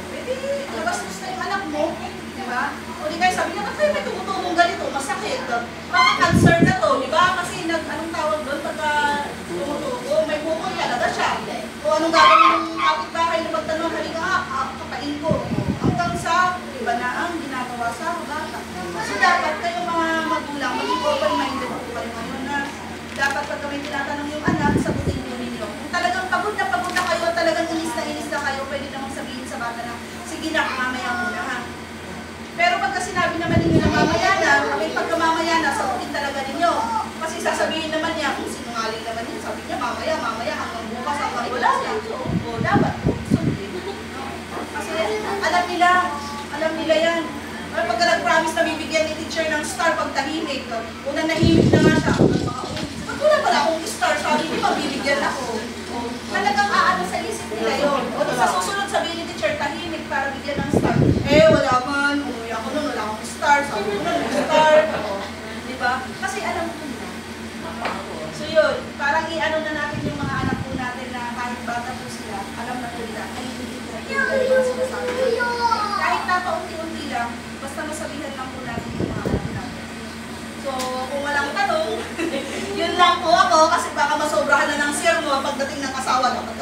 Pwede, nabastos na yung anak mo. Diba? O di kayo sabi niya, ba't may tumutubong ganito? Masakit. Baka cancer na to, di ba? Kasi anong tawag doon pagka tumutubo, may bukol talaga siya. O anong gagawin ng kapitbahay na magtanong, halika kapain ko. Hanggang sa iba na ang ginagawa sa bata. So dapat kayo mga magulang, maging open-minded po kayo ngayon na dapat pagka may tinatanong yung anak, sagutin mo ninyo. Kung talagang pagod na kayo, talagang inis na kayo, pwede namang sabihin sa bata na, sige na, mamaya muna ha. Pero pagka sinabi naman ninyo na mamaya na, kapag pagkamamaya na, sagutin talaga ninyo. Kasi sasabihin naman niya, kung sinungaling naman yun, sabi niya, mamaya, hanggang bukas, hanggang wala na. O dapat, sundin. Kasi alam nila yan. Pero pagka nag-promise na bibigyan ni teacher ng star pag tahimik, unang nahimik na nga siya. Ba't wala pala akong star? Sabi niyo, bibigyan ako. Talagang aano sa isip nila yun. O sa susunod sabihin ni teacher, tahimik para bigyan ng star. Wala man. Umuwi ako nun, wala akong star. Sabi ko nun, star. Diba? Kasi alam ko na. So yun, parang i-ano na natin yung mga anak po natin na kahit bata po sila, alam na po nila. Ay, hindi po mga sinasabi. Kahit napaunti-unti lang, basta masabihan lang po natin yung mga anak natin. So, kung walang tanong, yun lang po ako kasi baka masobrahan na ng sermon pagdating ng asawa dapat